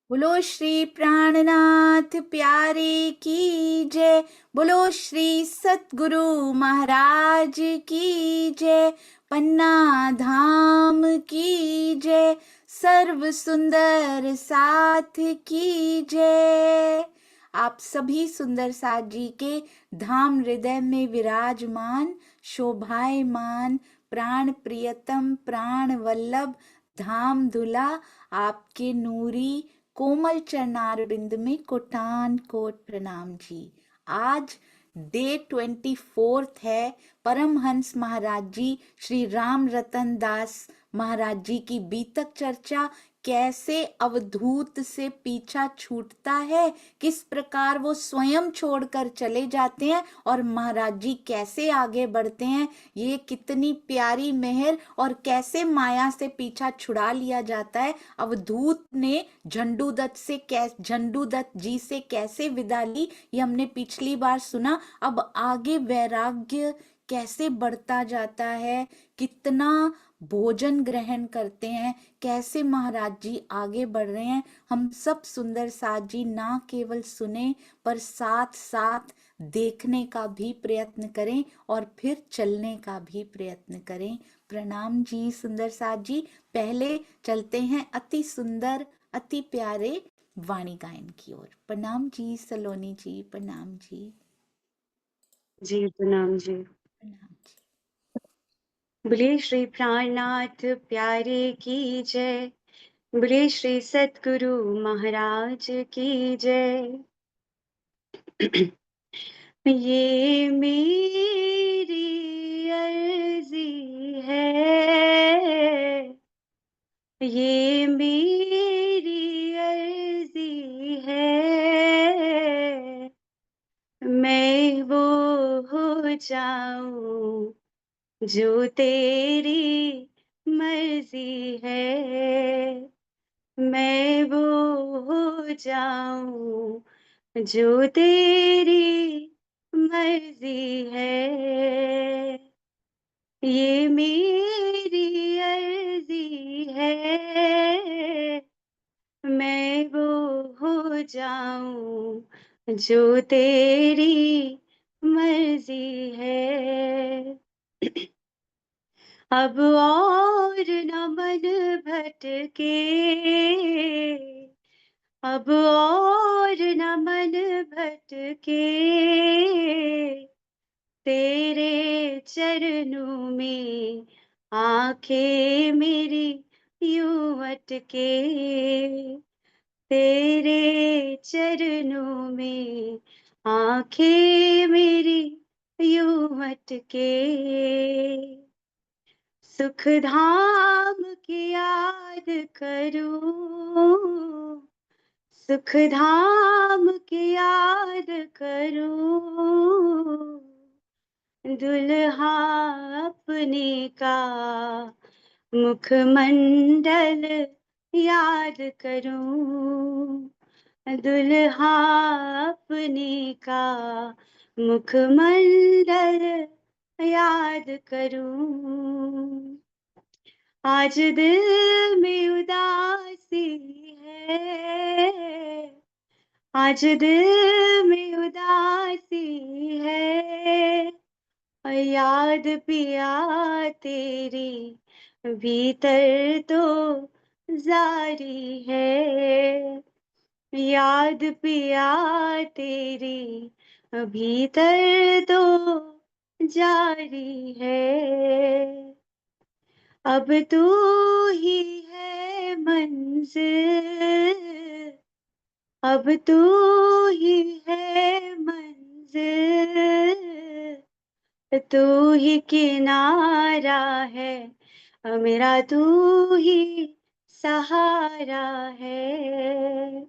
बोलो श्री प्राणनाथ प्यारे की जय। बोलो श्री सतगुरु महाराज की जय। पन्ना धाम की जय। सर्व सुंदर साथ की जय। आप सभी सुंदर साथ जी के धाम हृदय में विराजमान शोभायमान प्राण प्रियतम प्राण वल्लभ धाम धुला आपके नूरी कोमल चरणारविंद में कोटान कोट प्रणाम जी। आज डे 24 है। परमहंस महाराज जी श्री राम रतन दास महाराज जी की बीतक चर्चा, कैसे अवधूत से पीछा छूटता है, किस प्रकार वो स्वयं छोड़कर चले जाते हैं और महाराज जी कैसे आगे बढ़ते हैं, ये कितनी प्यारी मेहर और कैसे माया से पीछा छुड़ा लिया जाता है। अवधूत ने झंडूदत्त जी से कैसे विदा ली, ये हमने पिछली बार सुना। अब आगे वैराग्य कैसे बढ़ता जाता है, कितना भोजन ग्रहण करते हैं, कैसे महाराज जी आगे बढ़ रहे हैं, हम सब सुंदर साथ जी ना केवल सुने पर साथ साथ देखने का भी प्रयत्न करें और फिर चलने का भी प्रयत्न करें। प्रणाम जी सुंदर साथ जी। पहले चलते हैं अति सुंदर अति प्यारे वाणी गायन की ओर। प्रणाम जी सलोनी जी, प्रणाम जी। जी प्रणाम जी। प्रणाम जी। बोले श्री प्राणनाथ प्यारे की जय। बोले श्री सतगुरु महाराज की जय। ये मेरी अर्जी है, ये मेरी अर्जी है, मैं वो हो जाऊं जो तेरी मर्जी है, मैं वो हो जाऊं जो तेरी मर्जी है। ये मेरी अर्जी है, मैं वो हो जाऊं जो तेरी मर्जी है। अब और न मन भटके, अब और न मन भटके, तेरे चरणों में आंखें मेरी यूं अटके, तेरे चरणों में आंखें मेरी यूं अटके। सुख धाम की याद करूं, सुख धाम की याद करूं, दुल्हा अपने का मुखमंडल याद करूं, दुल्हा अपने का मुखमंडल याद करूं। आज दिल में उदासी है, आज दिल में उदासी है, और याद पिया तेरी भीतर तो जारी है, याद पिया तेरी भीतर तो जारी है। अब तू ही है मंजिल, अब तू ही है मंजिल, तू ही किनारा है, मेरा तू ही सहारा है,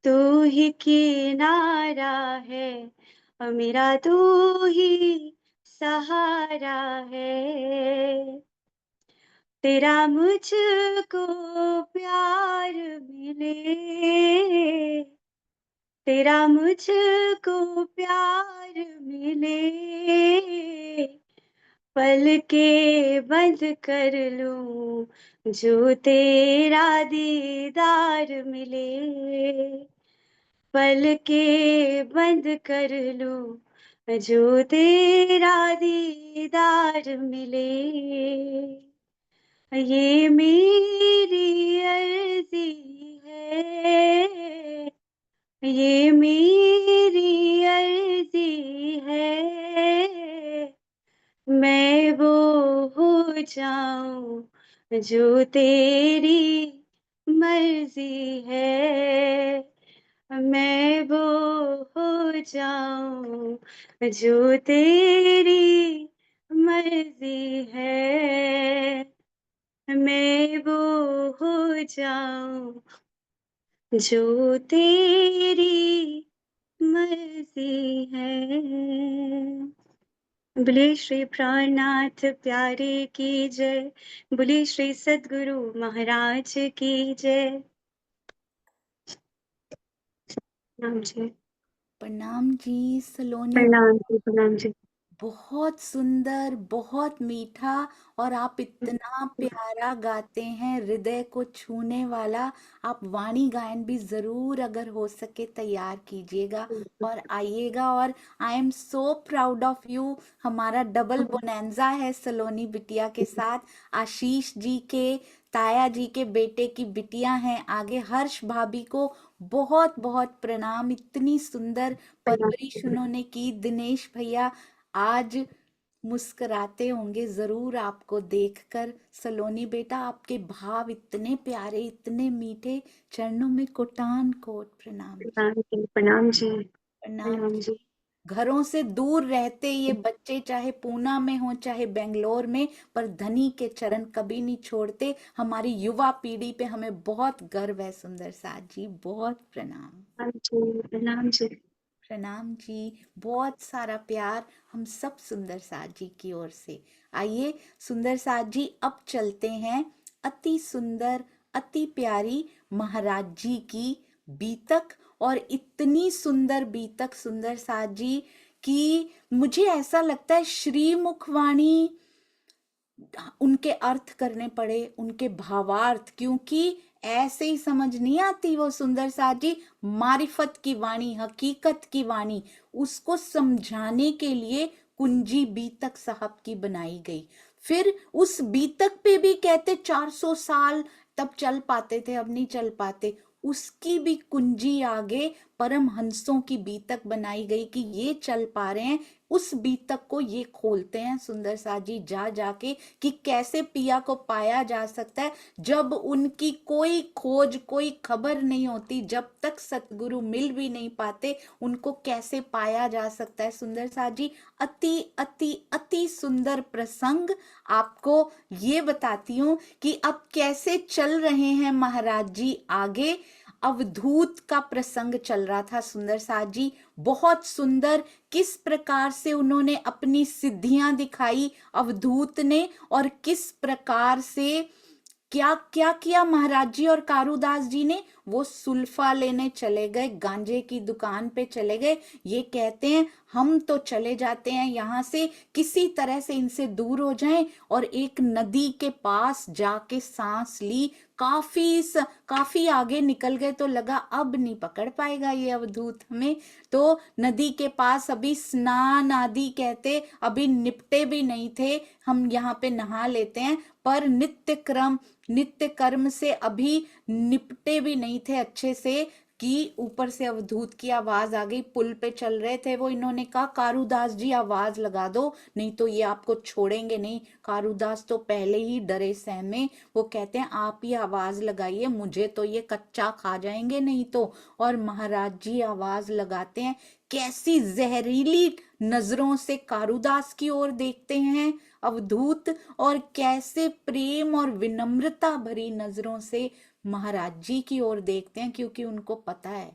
तू ही किनारा है, मेरा तू ही सहारा है। तेरा मुझको प्यार मिले, तेरा मुझको प्यार मिले, पलके बंद कर लूं जो तेरा दीदार मिले, पलके बंद कर लूं जो तेरा दीदार मिले, ये मेरी अर्जी है, ये मेरी अर्जी है, मैं वो हो जाऊं जो तेरी मर्जी है, मैं वो हो जाऊं जो तेरी मर्जी है, मैं वो हो जाऊं जो तेरी मर्जी है। बोले श्री प्राणनाथ प्यारे की जय, बोले श्री सद्गुरु महाराज की जय। प्रणाम जी। प्रणाम जी सलोनी। प्रणाम जी, प्रणाम जी। बहुत सुंदर, बहुत मीठा, और आप इतना प्यारा गाते हैं, हृदय को छूने वाला। आप वाणी गायन भी जरूर अगर हो सके तैयार कीजिएगा और आइएगा। और I am so proud of you. हमारा डबल बोनेंजा है सलोनी बिटिया के साथ। आशीष जी के, ताया जी के बेटे की बिटिया हैं। आगे हर्ष भाभी को बहुत बहुत प्रणाम, इतनी सुंदर परवरिश उन्होंने की। दिनेश भैया आज मुस्कुराते होंगे जरूर आपको देखकर। सलोनी बेटा, आपके भाव इतने प्यारे, इतने मीठे। चरणों में कोटान कोट प्रणाम जी। प्रणाम जी, प्रणाम जी। प्रणाम प्रणाम जी। जी। घरों से दूर रहते ये बच्चे, चाहे पूना में हो चाहे बेंगलोर में, पर धनी के चरण कभी नहीं छोड़ते। हमारी युवा पीढ़ी पे हमें बहुत गर्व है। सुंदर साथ जी, बहुत प्रणाम। प्रणाम जी, प्रणाम जी। प्रणाम जी। बहुत सारा प्यार हम सब सुंदर साथ जी की ओर से। आइए सुंदर साथ जी, अब चलते हैं अति सुंदर, अति प्यारी महाराज जी की बीतक। और इतनी सुंदर बीतक सुंदर साथ जी की, मुझे ऐसा लगता है श्रीमुखवाणी उनके अर्थ करने पड़े, उनके भावार्थ, क्योंकि ऐसे ही समझ नहीं आती वो सुंदर साथ जी। मारिफत की वाणी, हकीकत की वाणी, उसको समझाने के लिए कुंजी बीतक साहब की बनाई गई। फिर उस बीतक पे भी कहते 400 साल तब चल पाते थे, अब नहीं चल पाते। उसकी भी कुंजी आगे परमहंसों की बीतक बनाई गई कि ये चल पा रहे हैं। उस बीतक को ये खोलते हैं सुंदर साथ जी जा जाके कि कैसे पिया को पाया जा सकता है। जब उनकी कोई खोज, कोई खबर नहीं होती, जब तक सतगुरु मिल भी नहीं पाते, उनको कैसे पाया जा सकता है। सुंदर साथ जी, अति अति अति सुंदर प्रसंग आपको ये बताती हूँ कि अब कैसे चल रहे हैं महाराज जी आगे। अवधूत का प्रसंग चल रहा था सुंदर साथ जी, बहुत सुंदर। किस प्रकार से उन्होंने अपनी सिद्धियां दिखाई अवधूत ने, और किस प्रकार से क्या क्या किया महाराज जी और कारूदास जी ने। वो सुल्फा लेने चले गए, गांजे की दुकान पे चले गए। ये कहते हैं हम तो चले जाते हैं यहाँ से, किसी तरह से इनसे दूर हो जाएं। और एक नदी के पास जाके सांस ली। काफी आगे निकल गए तो लगा अब नहीं पकड़ पाएगा ये अवधूत हमें। तो नदी के पास अभी स्नान आदि कहते अभी निपटे भी नहीं थे, हम यहाँ पे नहा लेते हैं। पर नित्य कर्म से अभी निपटे भी नहीं थे अच्छे से कि ऊपर से अवधूत की आवाज आ गई। पुल पे चल रहे थे वो, इन्होंने कहा कारूदास जी आवाज लगा दो, नहीं तो ये आपको छोड़ेंगे नहीं। कारूदास तो पहले ही डरे सहमे, वो कहते हैं आप ही आवाज लगाइए, मुझे तो ये कच्चा खा जाएंगे नहीं तो। और महाराज जी आवाज लगाते हैं। कैसी जहरीली नजरों से कारूदास की ओर देखते हैं अवधूत, और कैसे प्रेम और विनम्रता भरी नजरों से महाराज जी की ओर देखते हैं, क्योंकि उनको पता है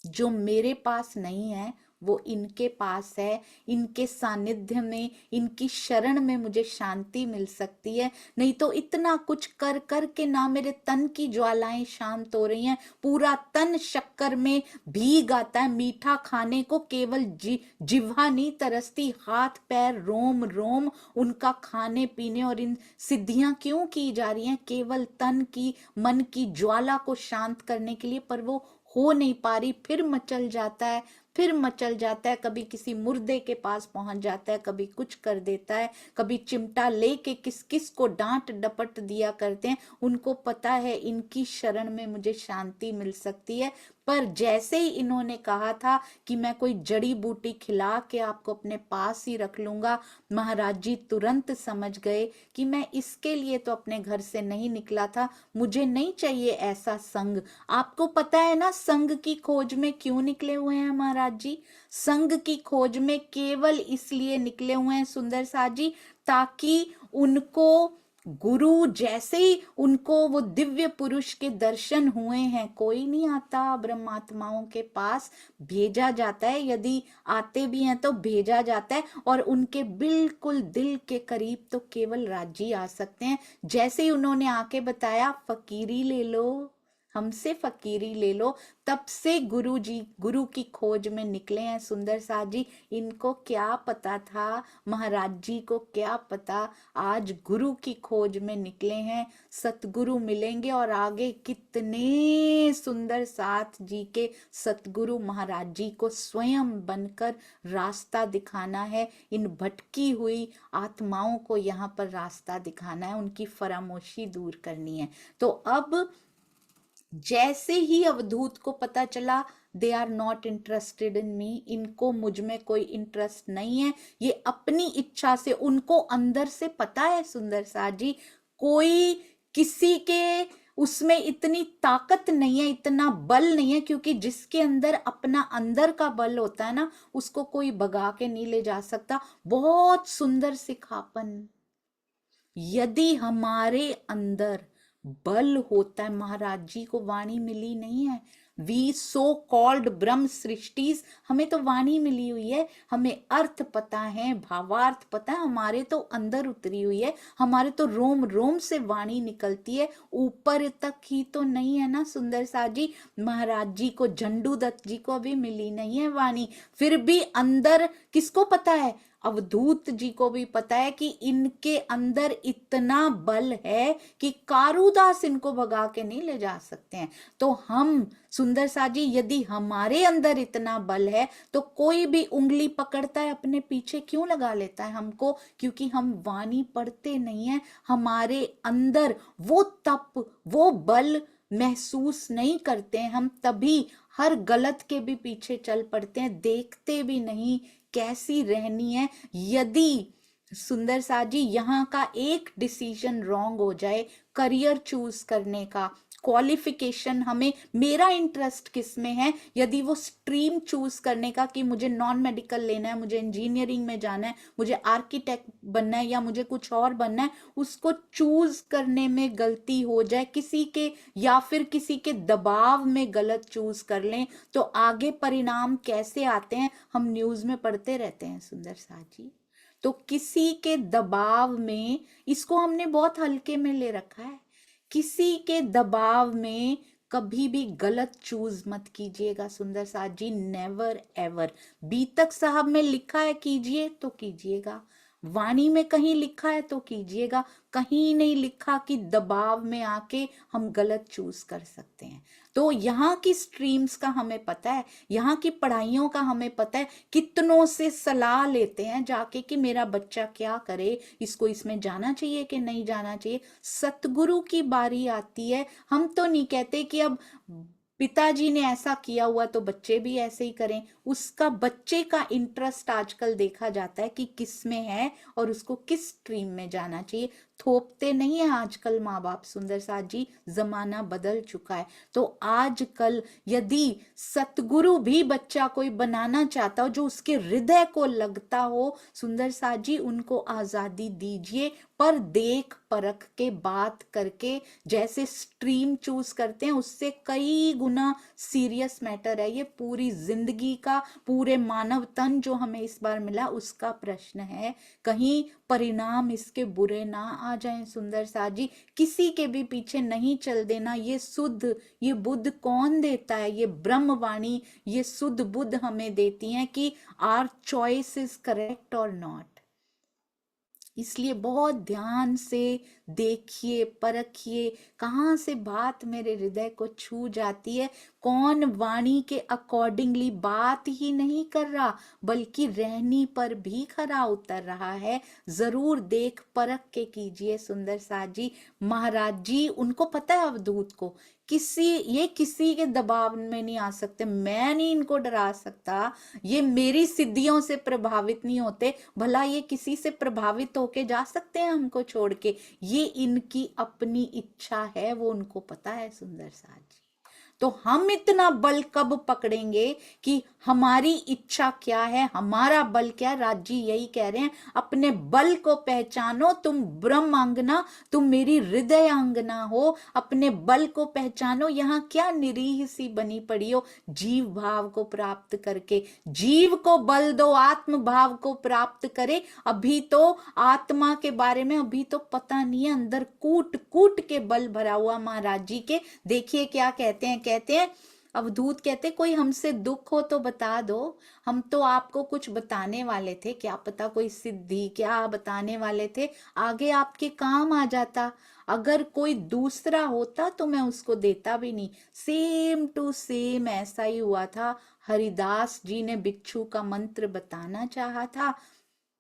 जो मेरे पास नहीं है वो इनके पास है, इनके सानिध्य में, इनकी शरण में मुझे शांति मिल सकती है। नहीं तो इतना कुछ कर कर के ना मेरे तन की ज्वालाएं शांत हो रही हैं, पूरा तन शक्कर में भीग आता है। मीठा खाने को केवल जिह्वा नहीं तरसती, हाथ पैर रोम रोम उनका खाने पीने और इन सिद्धियां क्यों की जा रही हैं? केवल तन की मन की ज्वाला को शांत करने के लिए, पर वो हो नहीं पा रही। फिर मचल जाता है, फिर मचल जाता है, कभी किसी मुर्दे के पास पहुंच जाता है, कभी कुछ कर देता है, कभी चिमटा लेके किस किस को डांट डपट दिया करते हैं। उनको पता है इनकी शरण में मुझे शांति मिल सकती है। पर जैसे ही इन्होंने कहा था कि मैं कोई जड़ी बूटी खिला के आपको अपने पास ही रख लूंगा, महाराज जी तुरंत समझ गए कि मैं इसके लिए तो अपने घर से नहीं निकला था, मुझे नहीं चाहिए ऐसा संग। आपको पता है ना संग की खोज में क्यों निकले हुए हैं महाराज जी? संग की खोज में केवल इसलिए निकले हुए हैं सुंदर साज जी, ताकि उनको गुरु जैसे ही उनको वो दिव्य पुरुष के दर्शन हुए हैं, कोई नहीं आता ब्रह्मात्माओं के पास, भेजा जाता है, यदि आते भी हैं तो भेजा जाता है, और उनके बिल्कुल दिल के करीब तो केवल राजी आ सकते हैं। जैसे ही उन्होंने आके बताया फकीरी ले लो, हमसे फकीरी ले लो, तब से गुरु जी गुरु की खोज में निकले हैं सुंदर साज जी। इनको क्या पता था, महाराज जी को क्या पता, आज गुरु की खोज में निकले हैं, सतगुरु मिलेंगे और आगे कितने सुंदर साथ जी के सतगुरु महाराज जी को स्वयं बनकर रास्ता दिखाना है। इन भटकी हुई आत्माओं को यहाँ पर रास्ता दिखाना है, उनकी फरामोशी दूर करनी है। तो अब जैसे ही अवधूत को पता चला they are not interested in me, इनको मुझ में कोई इंटरेस्ट नहीं है, ये अपनी इच्छा से, उनको अंदर से पता है सुंदर साज जी, कोई किसी के उसमें इतनी ताकत नहीं है, इतना बल नहीं है, क्योंकि जिसके अंदर अपना अंदर का बल होता है ना, उसको कोई भगा के नहीं ले जा सकता। बहुत सुंदर सिखापन, यदि हमारे अंदर बल होता है, महाराज जी को वाणी मिली नहीं है, वी सो कॉल्ड ब्रह्म सृष्टिस, हमें तो वाणी मिली हुई है, हमें अर्थ पता है, भावार्थ पता है, हमारे तो अंदर उतरी हुई है, हमारे तो रोम रोम से वाणी निकलती है, ऊपर तक ही तो नहीं है ना सुंदर साज जी। महाराज जी को, झंडू दत्त जी को अभी मिली नहीं है वाणी, फिर भी अंदर किसको पता है? अवधूत जी को भी पता है कि इनके अंदर इतना बल है कि कारूदास इनको भगा के नहीं ले जा सकते हैं। तो हम सुंदर साजी, यदि हमारे अंदर इतना बल है तो कोई भी उंगली पकड़ता है अपने पीछे क्यों लगा लेता है हमको? क्योंकि हम वाणी पढ़ते नहीं है, हमारे अंदर वो तप वो बल महसूस नहीं करते हैं हम, तभी हर गलत के भी पीछे चल पड़ते हैं, देखते भी नहीं कैसी रहनी है। यदि सुंदर साजी यहाँ का एक डिसीजन रॉन्ग हो जाए, करियर चूज करने का, क्वालिफिकेशन, हमें मेरा इंटरेस्ट किस में है, यदि वो स्ट्रीम चूज करने का कि मुझे नॉन मेडिकल लेना है, मुझे इंजीनियरिंग में जाना है, मुझे आर्किटेक्ट बनना है या मुझे कुछ और बनना है, उसको चूज करने में गलती हो जाए किसी के, या फिर किसी के दबाव में गलत चूज कर लें, तो आगे परिणाम कैसे आते हैं हम न्यूज में पढ़ते रहते हैं सुंदर साजी। तो किसी के दबाव में, इसको हमने बहुत हल्के में ले रखा है, किसी के दबाव में कभी भी गलत चूज मत कीजिएगा सुंदर साज जी, नेवर एवर। बीतक साहब में लिखा है कीजिए तो कीजिएगा, वाणी में कहीं लिखा है तो कीजिएगा, कहीं नहीं लिखा कि दबाव में आके हम गलत चूज कर सकते हैं। तो यहाँ की स्ट्रीम्स का हमें पता है, यहाँ की पढ़ाइयों का हमें पता है, कितनों से सलाह लेते हैं जाके कि मेरा बच्चा क्या करे, इसको इसमें जाना चाहिए कि नहीं जाना चाहिए। सतगुरु की बारी आती है, हम तो नहीं कहते कि अब पिताजी ने ऐसा किया हुआ तो बच्चे भी ऐसे ही करें, उसका बच्चे का इंटरेस्ट आजकल देखा जाता है कि किस में है और उसको किस स्ट्रीम में जाना चाहिए, थोपते नहीं है आजकल माँ बाप सुंदर साथ जी, जमाना बदल चुका है। तो आजकल यदि सतगुरु भी बच्चा कोई बनाना चाहता हो जो उसके हृदय को लगता हो सुंदर साथ जी, उनको आजादी दीजिए, पर देख परख के बात करके, जैसे स्ट्रीम चूज करते हैं उससे कई गुना सीरियस मैटर है ये। पूरी जिंदगी का, पूरे मानव तन जो हमें इस बार मिला उसका प्रश्न है, कहीं परिणाम इसके बुरे ना आ जाएं सुंदर साथ जी। किसी के भी पीछे नहीं चल देना। ये शुद्ध, ये बुद्ध कौन देता है? ये ब्रह्मवाणी, ये शुद्ध बुद्ध हमें देती हैं कि आर चॉइस इज करेक्ट और नॉट। इसलिए बहुत ध्यान से देखिए, परखिए, कहाँ से बात मेरे हृदय को छू जाती है, कौन वाणी के अकॉर्डिंगली बात ही नहीं कर रहा बल्कि रहनी पर भी खरा उतर रहा है। जरूर देख परख के कीजिए सुंदर साथ जी। महाराज जी, उनको पता है अवधूत को, ये किसी के दबाव में नहीं आ सकते, मैं नहीं इनको डरा सकता, ये मेरी सिद्धियों से प्रभावित नहीं होते, भला ये किसी से प्रभावित होके जा सकते हैं हमको छोड़ के? ये इनकी अपनी इच्छा है, वो उनको पता है सुंदर साथ जी। तो हम इतना बल कब पकड़ेंगे कि हमारी इच्छा क्या है, हमारा बल क्या है? राज जी यही कह रहे हैं, अपने बल को पहचानो, तुम ब्रह्म अंगना, तुम मेरी हृदय अंगना हो, अपने बल को पहचानो। यहाँ क्या निरीह सी बनी पड़ी हो जीव भाव को प्राप्त करके? जीव को बल दो, आत्म भाव को प्राप्त करे। अभी तो आत्मा के बारे में अभी तो पता नहीं है, अंदर कूट कूट के बल भरा हुआ महाराज जी के। देखिए क्या कहते हैं, कहते हैं अवधूत कहते, कोई हमसे दुख हो तो बता दो, हम तो आपको कुछ बताने वाले थे, क्या पता कोई सिद्धि क्या बताने वाले थे, आगे आपके काम आ जाता। अगर कोई दूसरा होता तो मैं उसको देता भी नहीं। सेम टू सेम ऐसा ही हुआ था। हरिदास जी ने बिच्छू का मंत्र बताना चाहा था,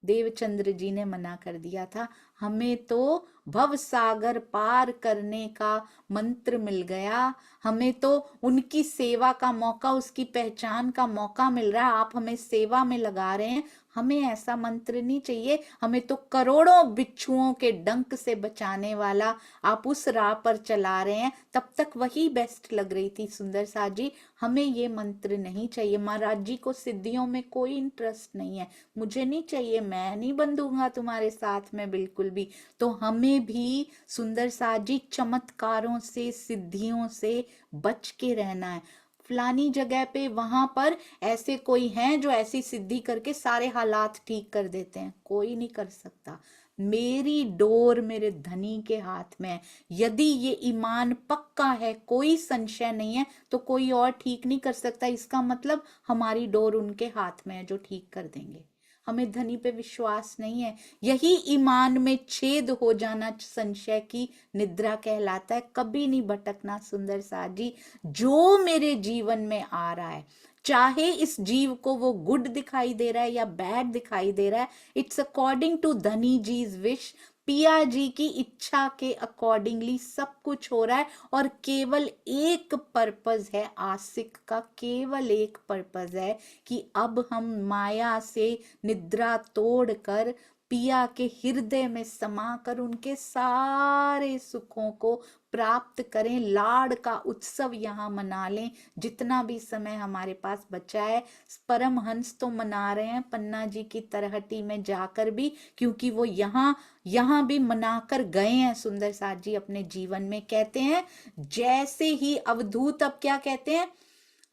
देवचंद्र जी ने मना कर दिया था। हमें तो भव सागर पार करने का मंत्र मिल गया, हमें तो उनकी सेवा का मौका, उसकी पहचान का मौका मिल रहा है। आप हमें सेवा में लगा रहे हैं, हमें ऐसा मंत्र नहीं चाहिए। हमें तो करोड़ों बिच्छुओं के डंक से बचाने वाला आप उस राह पर चला रहे हैं, तब तक वही बेस्ट लग रही थी सुंदर साथ जी। हमें ये मंत्र नहीं चाहिए। महाराज जी को सिद्धियों में कोई इंटरेस्ट नहीं है, मुझे नहीं चाहिए, मैं नहीं बंधूंगा तुम्हारे साथ में बिल्कुल भी। तो हमें भी सुंदर साथ जी चमत्कारों से, सिद्धियों से बच के रहना है। फलानी जगह पे वहां पर ऐसे कोई हैं जो ऐसी सिद्धि करके सारे हालात ठीक कर देते हैं, कोई नहीं कर सकता। मेरी डोर मेरे धनी के हाथ में है। यदि ये ईमान पक्का है, कोई संशय नहीं है, तो कोई और ठीक नहीं कर सकता। इसका मतलब हमारी डोर उनके हाथ में है जो ठीक कर देंगे। हमें धनी पे विश्वास नहीं है, यही ईमान में छेद हो जाना संशय की निद्रा कहलाता है। कभी नहीं भटकना सुंदर साथ जी। जो मेरे जीवन में आ रहा है, चाहे इस जीव को वो गुड दिखाई दे रहा है या बैड दिखाई दे रहा है, इट्स अकॉर्डिंग टू धनी जीज विश, पिया जी की इच्छा के अकॉर्डिंगली सब कुछ हो रहा है। और केवल एक पर्पज है आसिक का, केवल एक पर्पज है कि अब हम माया से निद्रा तोड़कर पिया के हृदय में समाकर उनके सारे सुखों को प्राप्त करें, लाड़ का उत्सव यहाँ मना लें जितना भी समय हमारे पास बचा है। परमहंस तो मना रहे हैं पन्ना जी की तरहटी में जाकर भी, क्योंकि वो यहाँ भी मनाकर गए हैं सुंदर साथ जी अपने जीवन में। कहते हैं जैसे ही अवधूत अब क्या कहते हैं,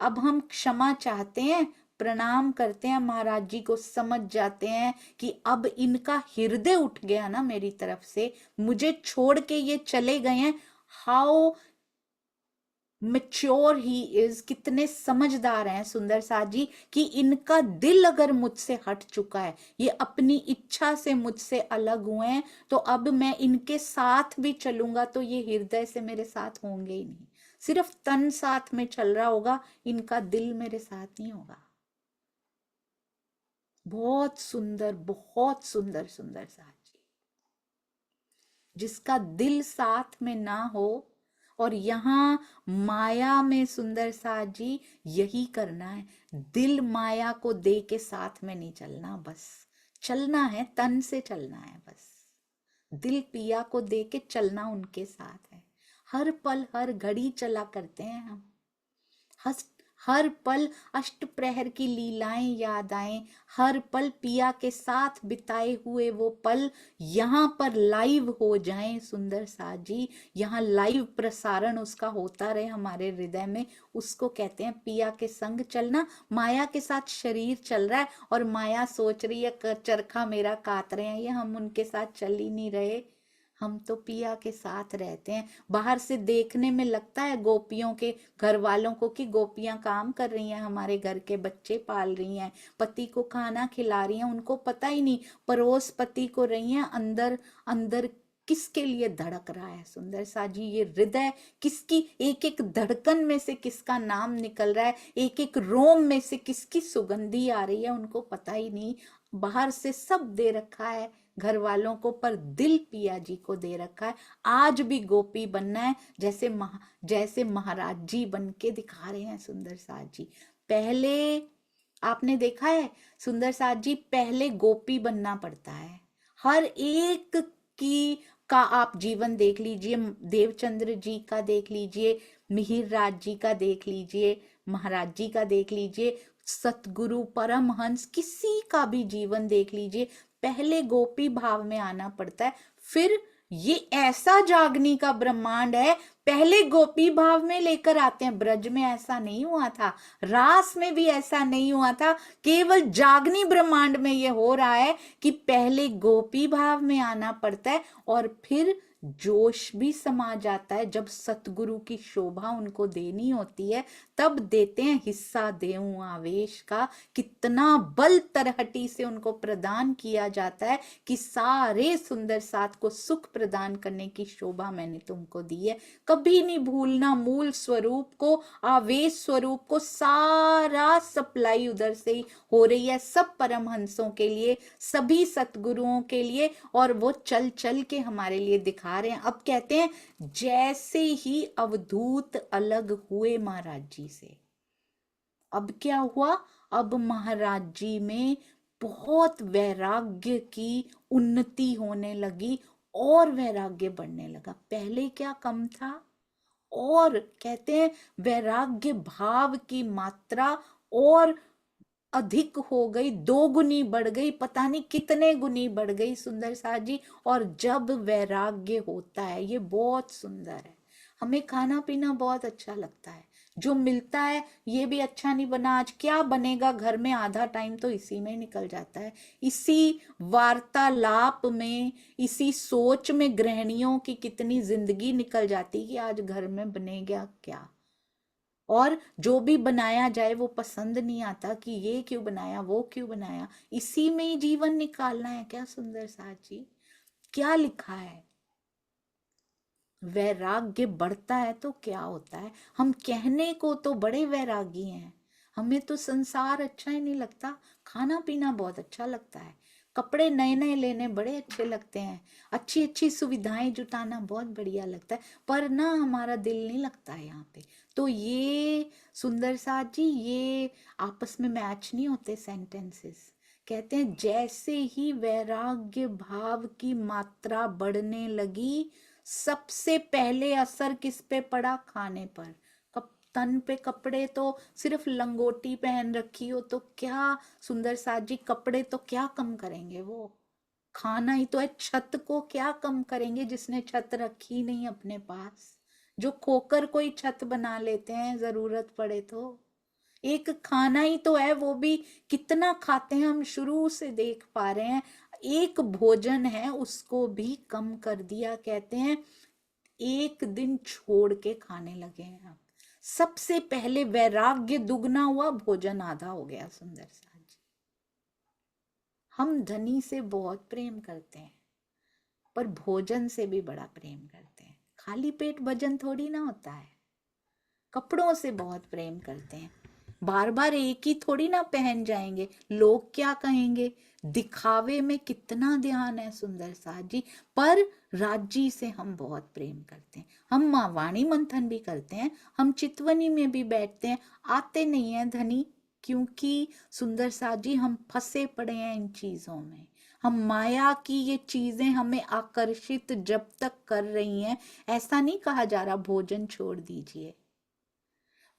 अब हम क्षमा चाहते हैं, प्रणाम करते हैं, महाराज जी को समझ जाते हैं कि अब इनका हृदय उठ गया ना मेरी तरफ से, मुझे छोड़ के ये चले गए हैं। हाउ मेच्योर ही इज, कितने समझदार हैं सुंदर साथ जी, कि इनका दिल अगर मुझसे हट चुका है, ये अपनी इच्छा से मुझसे अलग हुए हैं, तो अब मैं इनके साथ भी चलूंगा तो ये हृदय से मेरे साथ होंगे ही नहीं, सिर्फ तन साथ में चल रहा होगा, इनका दिल मेरे साथ नहीं होगा। बहुत सुंदर, बहुत सुंदर सुंदर साथ जी। जिसका दिल साथ में ना हो, और यहाँ माया में सुंदर साथ जी यही करना है, दिल माया को दे के साथ में नहीं चलना, बस चलना है तन से चलना है, बस दिल पिया को दे के चलना उनके साथ है। हर पल हर घड़ी चला करते हैं हम। हर पल अष्ट प्रहर की लीलाएं याद आए, हर पल पिया के साथ बिताए हुए वो पल यहाँ पर लाइव हो जाएं। सुंदर सा जी, यहाँ लाइव प्रसारण उसका होता रहे हमारे हृदय में। उसको कहते हैं पिया के संग चलना। माया के साथ शरीर चल रहा है और माया सोच रही है चरखा मेरा काट रहे हैं ये, हम उनके साथ चल ही नहीं रहे। हम तो पिया के साथ रहते हैं। बाहर से देखने में लगता है गोपियों के घर वालों को कि गोपियां काम कर रही हैं, हमारे घर के बच्चे पाल रही हैं, पति को खाना खिला रही हैं, उनको पता ही नहीं परोस पति को रही हैं। अंदर अंदर किसके लिए धड़क रहा है सुंदर सा जी, ये हृदय किसकी एक एक धड़कन में से किसका नाम निकल रहा है, एक एक रोम में से किसकी सुगंधी आ रही है, उनको पता ही नहीं। बाहर से सब दे रखा है घर वालों को, पर दिल पिया जी को दे रखा है। आज भी गोपी बनना है, जैसे महाराज जी बन के दिखा रहे हैं सुंदर साथ जी। पहले आपने देखा है सुंदर साथ जी, पहले गोपी बनना पड़ता है। हर एक की का आप जीवन देख लीजिए, देवचंद्र जी का देख लीजिए, मिहिर राज जी का देख लीजिए, महाराज जी का देख लीजिए, सतगुरु परमहंस किसी का भी जीवन देख लीजिए। पहले गोपी भाव में आना पड़ता है, फिर ये ऐसा जागनी का ब्रह्मांड है, पहले गोपी भाव में लेकर आते हैं। ब्रज में ऐसा नहीं हुआ था, रास में भी ऐसा नहीं हुआ था, केवल जागनी ब्रह्मांड में ये हो रहा है कि पहले गोपी भाव में आना पड़ता है और फिर जोश भी समा जाता है। जब सतगुरु की शोभा उनको देनी होती है तब देते हैं हिस्सा देऊं आवेश का। कितना बल तरहटी से उनको प्रदान किया जाता है कि सारे सुंदर साथ को सुख प्रदान करने की शोभा मैंने तुमको दी है। कभी नहीं भूलना मूल स्वरूप को, आवेश स्वरूप को। सारा सप्लाई उधर से ही हो रही है, सब परमहंसों के लिए, सभी सतगुरुओं के लिए, और वो चल चल के हमारे लिए दिखा रहे हैं। अब कहते हैं जैसे ही अवधूत अलग हुए महाराज जी से, अब क्या हुआ, अब महाराज जी में बहुत वैराग्य की उन्नति होने लगी और वैराग्य बढ़ने लगा। पहले क्या कम था, और कहते हैं वैराग्य भाव की मात्रा और अधिक हो गई, 2 गुनी बढ़ गई, पता नहीं कितने गुनी बढ़ गई सुंदर साथ जी। और जब वैराग्य होता है, ये बहुत सुंदर है। हमें खाना पीना बहुत अच्छा लगता है, जो मिलता है ये भी अच्छा नहीं बना, आज क्या बनेगा घर में, आधा टाइम तो इसी में निकल जाता है। इसी वार्तालाप में, इसी सोच में गृहिणियों की कितनी जिंदगी निकल जाती कि आज घर में बनेगा क्या। और जो भी बनाया जाए वो पसंद नहीं आता कि ये क्यों बनाया, वो क्यों बनाया। इसी में ही जीवन निकालना है क्या सुंदर साथ जी। क्या लिखा है, वैराग्य बढ़ता है तो क्या होता है। हम कहने को तो बड़े वैरागी हैं, हमें तो संसार अच्छा ही नहीं लगता, खाना पीना बहुत अच्छा लगता है, कपड़े नए नए लेने बड़े अच्छे लगते हैं, अच्छी अच्छी सुविधाएं जुटाना बहुत बढ़िया लगता है, पर ना हमारा दिल नहीं लगता है यहाँ पे। तो ये सुंदर साथ जी, ये आपस में मैच नहीं होते सेंटेंसेस। कहते हैं जैसे ही वैराग्य भाव की मात्रा बढ़ने लगी, सबसे पहले असर किस पे पड़ा, खाने पर। तन पे कपड़े तो सिर्फ लंगोटी पहन रखी हो तो क्या सुंदर साथ जी, कपड़े तो क्या कम करेंगे, वो खाना ही तो है। छत को क्या कम करेंगे जिसने छत रखी नहीं अपने पास, जो खोकर कोई छत बना लेते हैं जरूरत पड़े तो। एक खाना ही तो है, वो भी कितना खाते हैं हम, शुरू से देख पा रहे हैं। एक भोजन है उसको भी कम कर दिया, कहते हैं एक दिन छोड़ के खाने लगे हैं आप। सबसे पहले वैराग्य दुगना हुआ, भोजन आधा हो गया सुंदर साथ जी। हम धनी से बहुत प्रेम करते हैं, पर भोजन से भी बड़ा प्रेम करते हैं। खाली पेट भजन थोड़ी ना होता है। कपड़ों से बहुत प्रेम करते हैं, बार बार एक ही थोड़ी ना पहन जाएंगे, लोग क्या कहेंगे। दिखावे में कितना ध्यान है सुंदर साथ जी, पर राज्य से हम बहुत प्रेम करते हैं। हम माँ वाणी मंथन भी करते हैं, हम चितवनी में भी बैठते हैं, आते नहीं है धनी, क्योंकि सुंदर साथ जी हम फंसे पड़े हैं इन चीजों में। हम माया की ये चीजें हमें आकर्षित जब तक कर रही हैं, ऐसा नहीं कहा जा रहा भोजन छोड़ दीजिए,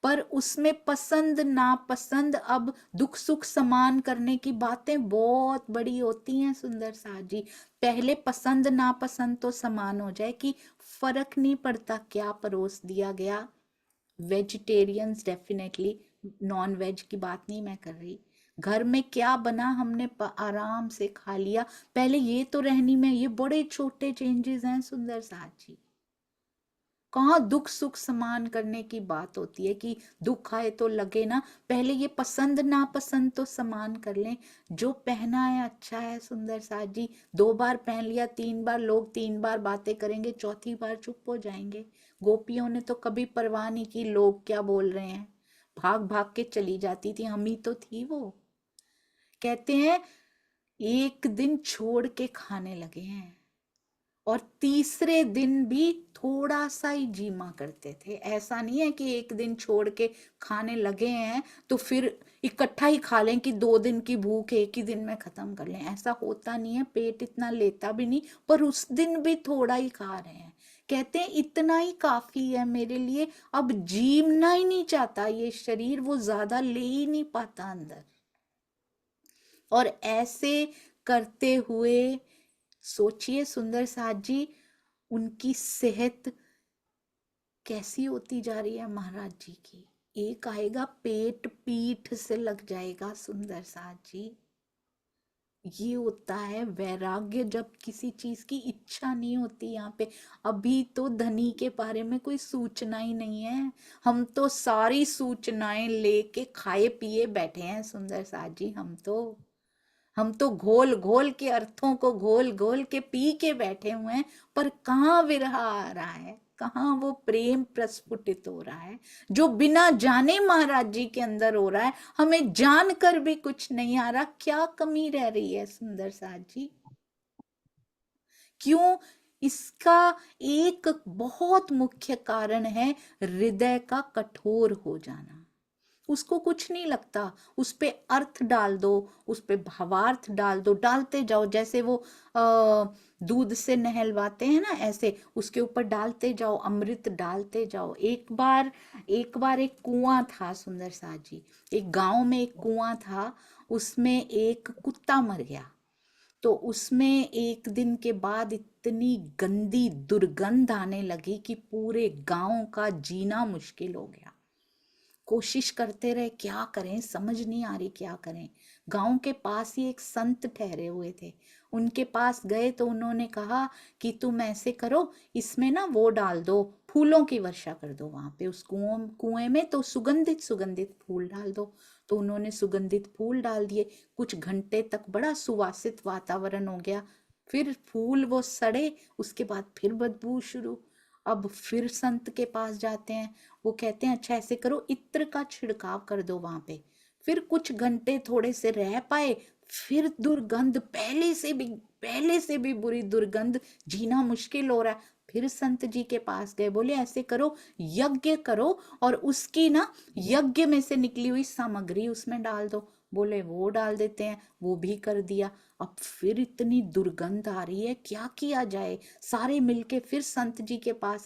पर उसमें पसंद नापसंद, अब दुख सुख समान करने की बातें बहुत बड़ी होती हैं सुंदर साथ जी। पहले पसंद नापसंद तो समान हो जाए कि फर्क नहीं पड़ता क्या परोस दिया गया। वेजिटेरियंस डेफिनेटली, नॉन वेज की बात नहीं मैं कर रही, घर में क्या बना हमने आराम से खा लिया। पहले ये तो रहनी में ये बड़े छोटे चेंजेस हैं सुंदर साथ जी। कहाँ दुख सुख समान करने की बात होती है कि दुख आए तो लगे ना, पहले ये पसंद नापसंद तो समान कर लें। जो पहना है अच्छा है सुंदर साथ जी, 2 बार पहन लिया, 3 बार लोग 3 बार बातें करेंगे, चौथी बार चुप हो जाएंगे। गोपियों ने तो कभी परवाह नहीं की लोग क्या बोल रहे हैं, भाग भाग के चली जाती थी, हम ही तो थी वो। कहते हैं एक दिन छोड़ के खाने लगे हैं और तीसरे दिन भी थोड़ा सा ही जीमा करते थे। ऐसा नहीं है कि एक दिन छोड़ के खाने लगे हैं तो फिर इकट्ठा ही खा लें कि 2 दिन की भूख एक ही दिन में खत्म कर लें, ऐसा होता नहीं है, पेट इतना लेता भी नहीं, पर उस दिन भी थोड़ा ही खा रहे हैं। कहते हैं इतना ही काफी है मेरे लिए, अब जीना ही नहीं चाहता ये शरीर, वो ज्यादा ले ही नहीं पाता अंदर। और ऐसे करते हुए सोचिए सुंदर साथ जी, उनकी सेहत कैसी होती जा रही है महाराज जी की। एक आएगा पेट पीठ से लग जाएगा सुंदर साथ जी। ये होता है वैराग्य, जब किसी चीज की इच्छा नहीं होती। यहाँ पे अभी तो धनी के बारे में कोई सूचना ही नहीं है, हम तो सारी सूचनाएं लेके खाए पिए बैठे हैं सुंदर साथ जी। हम तो घोल घोल के अर्थों को घोल घोल के पी के बैठे हुए हैं, पर कहाँ विरह आ रहा है, कहाँ वो प्रेम प्रस्फुटित हो रहा है जो बिना जाने महाराज जी के अंदर हो रहा है। हमें जानकर भी कुछ नहीं आ रहा, क्या कमी रह रही है सुंदर साथ जी। क्यों? इसका एक बहुत मुख्य कारण है हृदय का कठोर हो जाना। उसको कुछ नहीं लगता, उस पे अर्थ डाल दो, उस पे भावार्थ डाल दो, डालते जाओ, जैसे वो दूध से नहलवाते हैं ना, ऐसे उसके ऊपर डालते जाओ, अमृत डालते जाओ। एक बार एक कुआं था सुंदर साथ जी, एक गांव में एक कुआं था, उसमें एक कुत्ता मर गया। तो उसमें एक दिन के बाद इतनी गंदी दुर्गंध आने लगी कि पूरे गांव का जीना मुश्किल हो गया। कोशिश करते रहे, क्या करें समझ नहीं आ रही क्या करें। गांव के पास ही एक संत ठहरे हुए थे, उनके पास गए तो उन्होंने कहा कि तुम ऐसे करो, इसमें ना वो डाल दो, फूलों की वर्षा कर दो वहां पे उस कुएं में, तो सुगंधित सुगंधित फूल डाल दो। तो उन्होंने सुगंधित फूल डाल दिए, कुछ घंटे तक बड़ा सुवासित वातावरण हो गया। फिर फूल वो सड़े, उसके बाद फिर बदबू शुरू। अब फिर संत के पास जाते हैं, वो कहते हैं अच्छा ऐसे करो, इत्र का छिड़काव कर दो वहां पे। फिर कुछ घंटे थोड़े से रह पाए, फिर दुर्गंध पहले से भी बुरी दुर्गंध, जीना मुश्किल हो रहा है। फिर संत जी के पास गए, बोले ऐसे करो, यज्ञ करो और उसकी ना यज्ञ में से निकली हुई सामग्री उसमें डाल दो। बोले वो डाल देते हैं, वो भी कर दिया। अब फिर इतनी दुर्गंध आ रही है, क्या किया जाए। सारे मिलके फिर संत जी के पास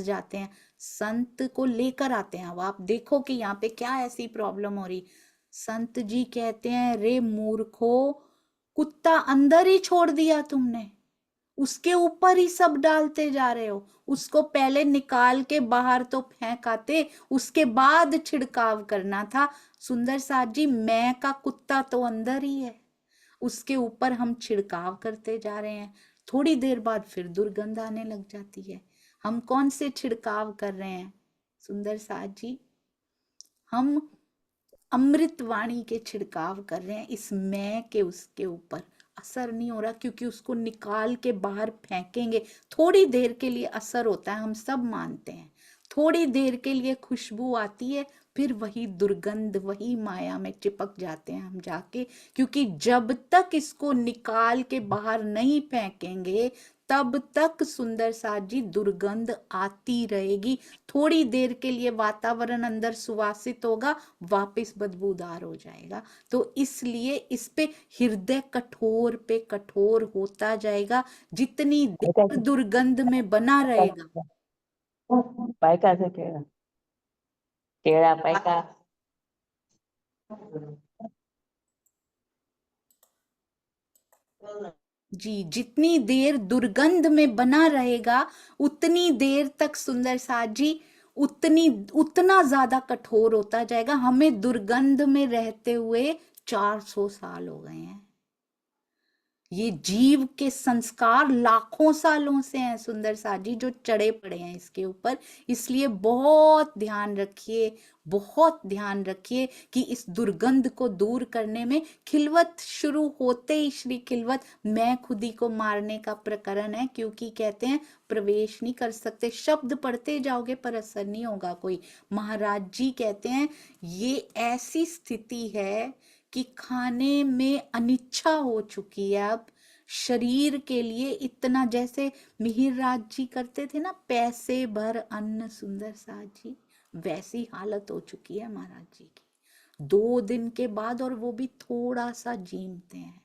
जाते हैं, संत को लेकर आते हैं। अब आप देखो कि यहाँ पे क्या ऐसी प्रॉब्लम हो रही। संत जी कहते हैं रे मूर्खो, कुत्ता अंदर ही छोड़ दिया तुमने, उसके ऊपर ही सब डालते जा रहे हो। उसको पहले निकाल के बाहर तो फेंक आते, उसके बाद छिड़काव करना था। सुंदर साथ जी, मैं का कुत्ता तो अंदर ही है, उसके ऊपर हम छिड़काव करते जा रहे हैं। थोड़ी देर बाद फिर दुर्गंध आने लग जाती है। हम कौन से छिड़काव कर रहे हैं सुंदर साथ जी? हम अमृत वाणी के छिड़काव कर रहे हैं, इस मैं के उसके ऊपर असर नहीं हो रहा, क्योंकि उसको निकाल के बाहर फेंकेंगे। थोड़ी देर के लिए असर होता है, हम सब मानते हैं, थोड़ी देर के लिए खुशबू आती है, फिर वही दुर्गंध, वही माया में चिपक जाते हैं हम जाके। क्योंकि जब तक इसको निकाल के बाहर नहीं फेंकेंगे, तब तक सुंदर साथ जी दुर्गंध आती रहेगी। थोड़ी देर के लिए वातावरण अंदर सुवासित होगा, वापस बदबूदार हो जाएगा। तो इसलिए इस पे हृदय कठोर पे कठोर होता जाएगा। जितनी देर दुर्गंध में बना रहेगा, पाइका से टेढ़ा टेढ़ा पाइका। जी, जितनी देर दुर्गंध में बना रहेगा उतनी देर तक सुंदर साथ जी उतना ज्यादा कठोर होता जाएगा। हमें दुर्गंध में रहते हुए 400 साल हो गए हैं। ये जीव के संस्कार लाखों सालों से हैं सुंदर साथ जी, जो चढ़े पड़े हैं इसके ऊपर। इसलिए बहुत ध्यान रखिए, बहुत ध्यान रखिए कि इस दुर्गंध को दूर करने में खिलवत शुरू होते ही श्री खिलवत मैं खुदी को मारने का प्रकरण है, क्योंकि कहते हैं प्रवेश नहीं कर सकते। शब्द पढ़ते जाओगे पर असर नहीं होगा कोई। महाराज जी कहते हैं ये ऐसी स्थिति है कि खाने में अनिच्छा हो चुकी है। अब शरीर के लिए इतना, जैसे मिहिर राज जी करते थे ना, पैसे भर अन्न सुंदर साथ जी, वैसी हालत हो चुकी है महाराज जी की 2 दिन के बाद, और वो भी थोड़ा सा जीमते हैं।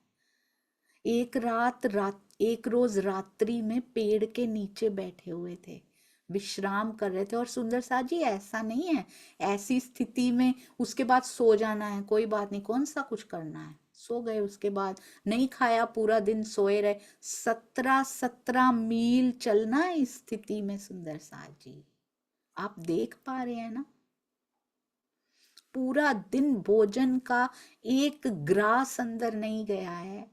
एक रोज रात्रि में पेड़ के नीचे बैठे हुए थे, विश्राम कर रहे थे। और सुंदर साथ जी ऐसा नहीं है ऐसी स्थिति में उसके बाद सो जाना है, कोई बात नहीं, कौन सा कुछ करना है, सो गए। उसके बाद नहीं खाया, पूरा दिन सोए रहे। 17 मील चलना है इस स्थिति में सुंदर साथ जी, आप देख पा रहे हैं ना। पूरा दिन भोजन का एक ग्रास अंदर नहीं गया है,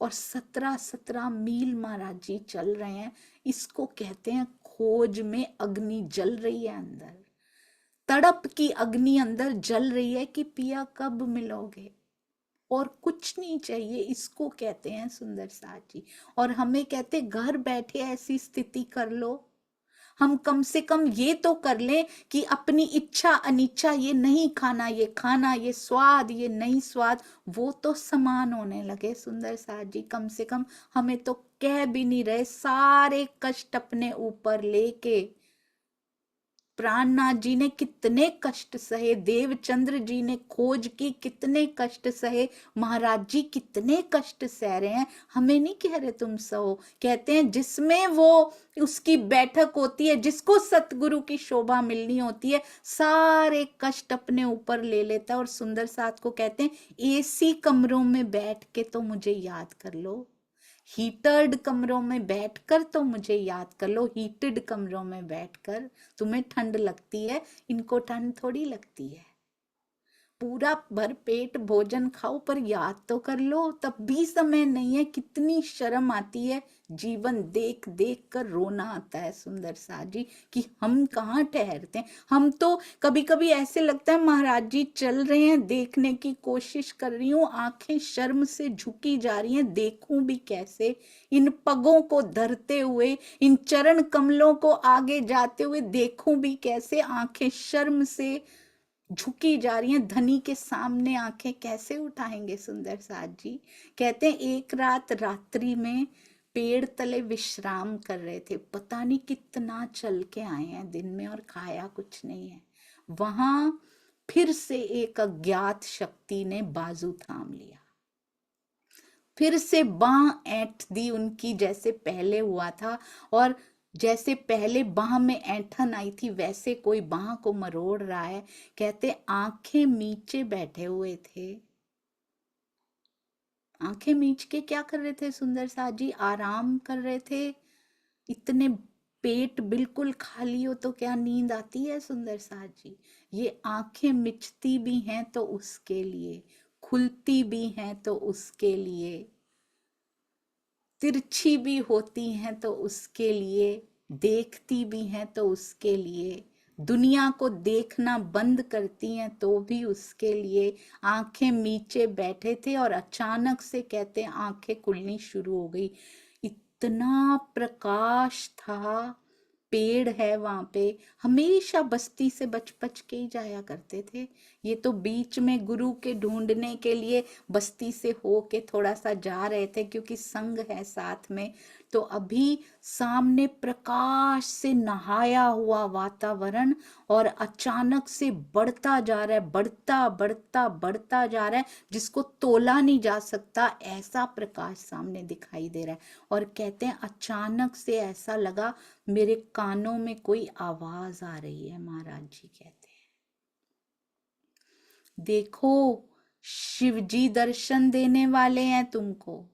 और 17 मील महाराज जी चल रहे हैं। इसको कहते हैं खोज में अग्नि जल रही है अंदर, तड़प की अग्नि अंदर जल रही है कि पिया कब मिलोगे, और कुछ नहीं चाहिए। इसको कहते हैं सुंदर साथ जी। और हमें कहते घर बैठे ऐसी स्थिति कर लो, हम कम से कम ये तो कर लें कि अपनी इच्छा अनिच्छा, ये नहीं खाना, ये खाना, ये स्वाद, ये नहीं स्वाद, वो तो समान होने लगे सुंदर साथ जी। कम से कम हमें तो कह भी नहीं रहे, सारे कष्ट अपने ऊपर लेके। प्राणनाथ जी ने कितने कष्ट सहे, देवचंद्र जी ने खोज की कितने कष्ट सहे, महाराज जी कितने कष्ट सह रहे हैं। हमें नहीं कह रहे तुम सहो, कहते हैं जिसमें वो उसकी बैठक होती है, जिसको सतगुरु की शोभा मिलनी होती है, सारे कष्ट अपने ऊपर ले लेता है। और सुंदर साथ को कहते हैं एसी कमरों में बैठ के तो मुझे याद कर लो, हीटर्ड कमरों में बैठकर तो मुझे याद कर लो। हीटेड कमरों में बैठकर तुम्हें ठंड लगती है, इनको ठंड थोड़ी लगती है। पूरा भर पेट भोजन खाओ पर याद तो कर लो, तब भी समय नहीं है। कितनी शर्म आती है, जीवन देख देख कर रोना आता है सुंदर साथ जी कि हम कहाँ ठहरते हैं। हम तो कभी कभी ऐसे लगता है महाराज जी चल रहे हैं, देखने की कोशिश कर रही हूँ, आंखें शर्म से झुकी जा रही हैं, देखूं भी कैसे इन पगों को धरते हुए, इन चरण कमलों को आगे जाते हुए देखूं भी कैसे, आंखें शर्म से झुकी जा रही हैं। धनी के सामने आंखें कैसे उठाएंगे सुंदर साथ जी। कहते हैं एक रात रात्रि में पेड़ तले विश्राम कर रहे थे, पता नहीं कितना चल के आए हैं दिन में और खाया कुछ नहीं है। वहां फिर से एक अज्ञात शक्ति ने बाजू थाम लिया, फिर से बांह ऐंठ दी उनकी, जैसे पहले हुआ था। और जैसे पहले बांह में ऐंठन आई थी, वैसे कोई बांह को मरोड़ रहा है। कहते आंखें मीचे बैठे हुए थे। आंखें मीच के क्या कर रहे थे सुंदर साथ जी? आराम कर रहे थे। इतने पेट बिल्कुल खाली हो तो क्या नींद आती है सुंदर साथ जी? ये आंखें मिचती भी हैं तो उसके लिए, खुलती भी हैं तो उसके लिए, तिरछी भी होती हैं तो उसके लिए, देखती भी हैं तो उसके लिए, दुनिया को देखना बंद करती हैं तो भी उसके लिए। आंखें मीचे बैठे थे और अचानक से कहते आंखें खुलनी शुरू हो गई। इतना प्रकाश था, पेड़ है वहां पे, हमेशा बस्ती से बच बच के ही जाया करते थे। ये तो बीच में गुरु के ढूंढने के लिए बस्ती से हो के थोड़ा सा जा रहे थे, क्योंकि संग है साथ में। तो अभी सामने प्रकाश से नहाया हुआ वातावरण और अचानक से बढ़ता जा रहा है, बढ़ता बढ़ता बढ़ता जा रहा है, जिसको तोला नहीं जा सकता, ऐसा प्रकाश सामने दिखाई दे रहा है। और कहते हैं अचानक से ऐसा लगा मेरे कानों में कोई आवाज आ रही है। महाराज जी कहते हैं देखो शिवजी दर्शन देने वाले हैं तुमको,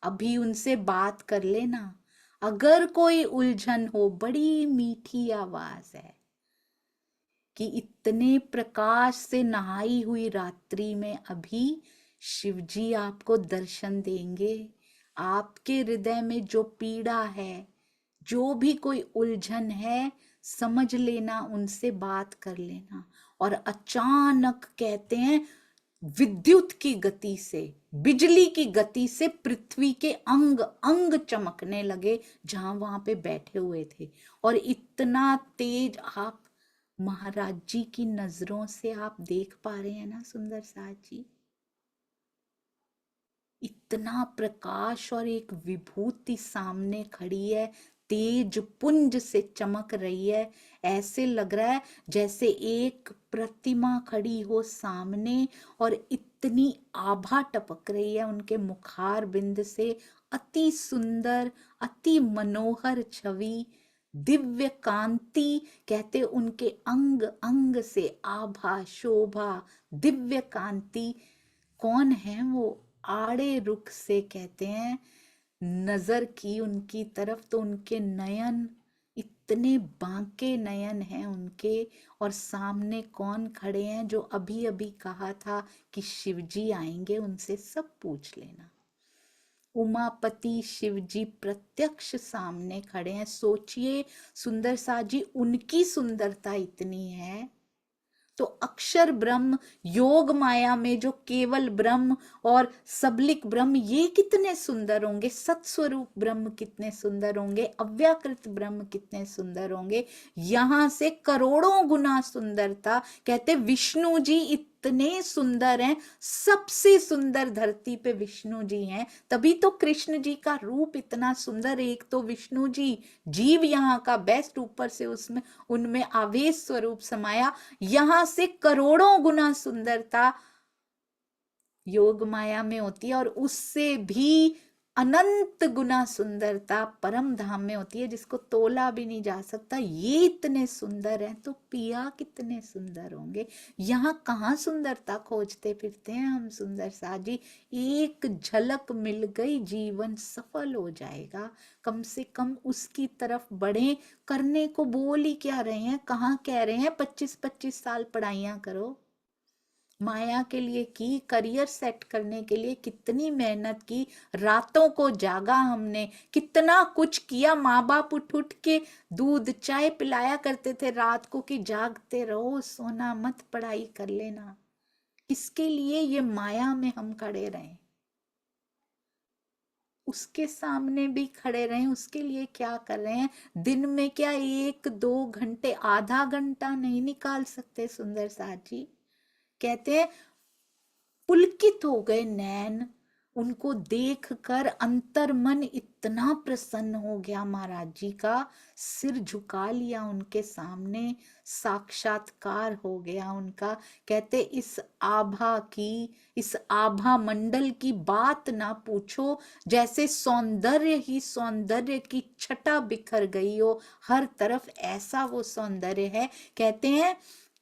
अभी उनसे बात कर लेना। अगर कोई उलझन हो, बड़ी मीठी आवाज है कि इतने प्रकाश से नहाई हुई रात्रि में अभी शिवजी आपको दर्शन देंगे। आपके हृदय में जो पीड़ा है, जो भी कोई उलझन है, समझ लेना, उनसे बात कर लेना। और अचानक कहते हैं विद्युत की गति से, बिजली की गति से पृथ्वी के अंग अंग चमकने लगे जहां वहां पे बैठे हुए थे। और इतना तेज, आप महाराज जी की नजरों से आप देख पा रहे हैं ना सुंदर साज जी, इतना प्रकाश और एक विभूति सामने खड़ी है, तेज पुंज से चमक रही है। ऐसे लग रहा है जैसे एक प्रतिमा खड़ी हो सामने और इतनी आभा टपक रही है उनके मुखार बिंद से। अति सुंदर, अति मनोहर छवि, दिव्य कांति। कहते उनके अंग अंग से आभा, शोभा, दिव्य कांति। कौन है वो? आड़े रुख से कहते हैं नजर की उनकी तरफ तो उनके नयन, इतने बांके नयन हैं उनके। और सामने कौन खड़े हैं? जो अभी अभी कहा था कि शिवजी आएंगे, उनसे सब पूछ लेना। उमापति शिवजी प्रत्यक्ष सामने खड़े हैं। सोचिए सुंदर सा जी, उनकी सुंदरता इतनी है तो अक्षर ब्रह्म, योग माया में जो केवल ब्रह्म और सबलिक ब्रह्म, ये कितने सुंदर होंगे। सत्स्वरूप ब्रह्म कितने सुंदर होंगे, अव्याकृत ब्रह्म कितने सुंदर होंगे। यहां से करोड़ों गुना सुंदरता। कहते विष्णु जी इतने सुंदर हैं, सबसे सुंदर धरती पे विष्णु जी हैं। तभी तो कृष्ण जी का रूप इतना सुंदर। एक तो विष्णु जी जीव यहाँ का बेस्ट, ऊपर से उसमें उनमें आवेश स्वरूप समाया। यहां से करोड़ों गुना सुंदरता योग माया में होती है और उससे भी अनंत गुना सुंदरता परम धाम में होती है, जिसको तोला भी नहीं जा सकता। ये इतने सुंदर हैं तो पिया कितने सुंदर होंगे। यहाँ कहाँ सुंदरता खोजते फिरते हैं हम सुंदर साजी। एक झलक मिल गई, जीवन सफल हो जाएगा। कम से कम उसकी तरफ बढ़े। करने को बोल ही क्या रहे हैं, कहाँ कह रहे हैं 25-25 साल पढ़ाइयाँ करो। माया के लिए की, करियर सेट करने के लिए कितनी मेहनत की, रातों को जागा हमने, कितना कुछ किया। माँ बाप उठ उठ के दूध चाय पिलाया करते थे रात को कि जागते रहो, सोना मत, पढ़ाई कर लेना। इसके लिए ये माया में हम खड़े रहें, उसके सामने भी खड़े रहें। उसके लिए क्या कर रहे हैं? दिन में क्या 1-2 घंटे, आधा घंटा नहीं निकाल सकते सुंदर साजी। कहते हैं पुलकित हो गए नैन, उनको देखकर अंतर मन इतना प्रसन्न हो गया। महाराज जी का सिर झुका लिया उनके सामने, साक्षात्कार हो गया उनका। कहते इस आभा की, इस आभा मंडल की बात ना पूछो, जैसे सौंदर्य ही सौंदर्य की छटा बिखर गई हो हर तरफ, ऐसा वो सौंदर्य है। कहते हैं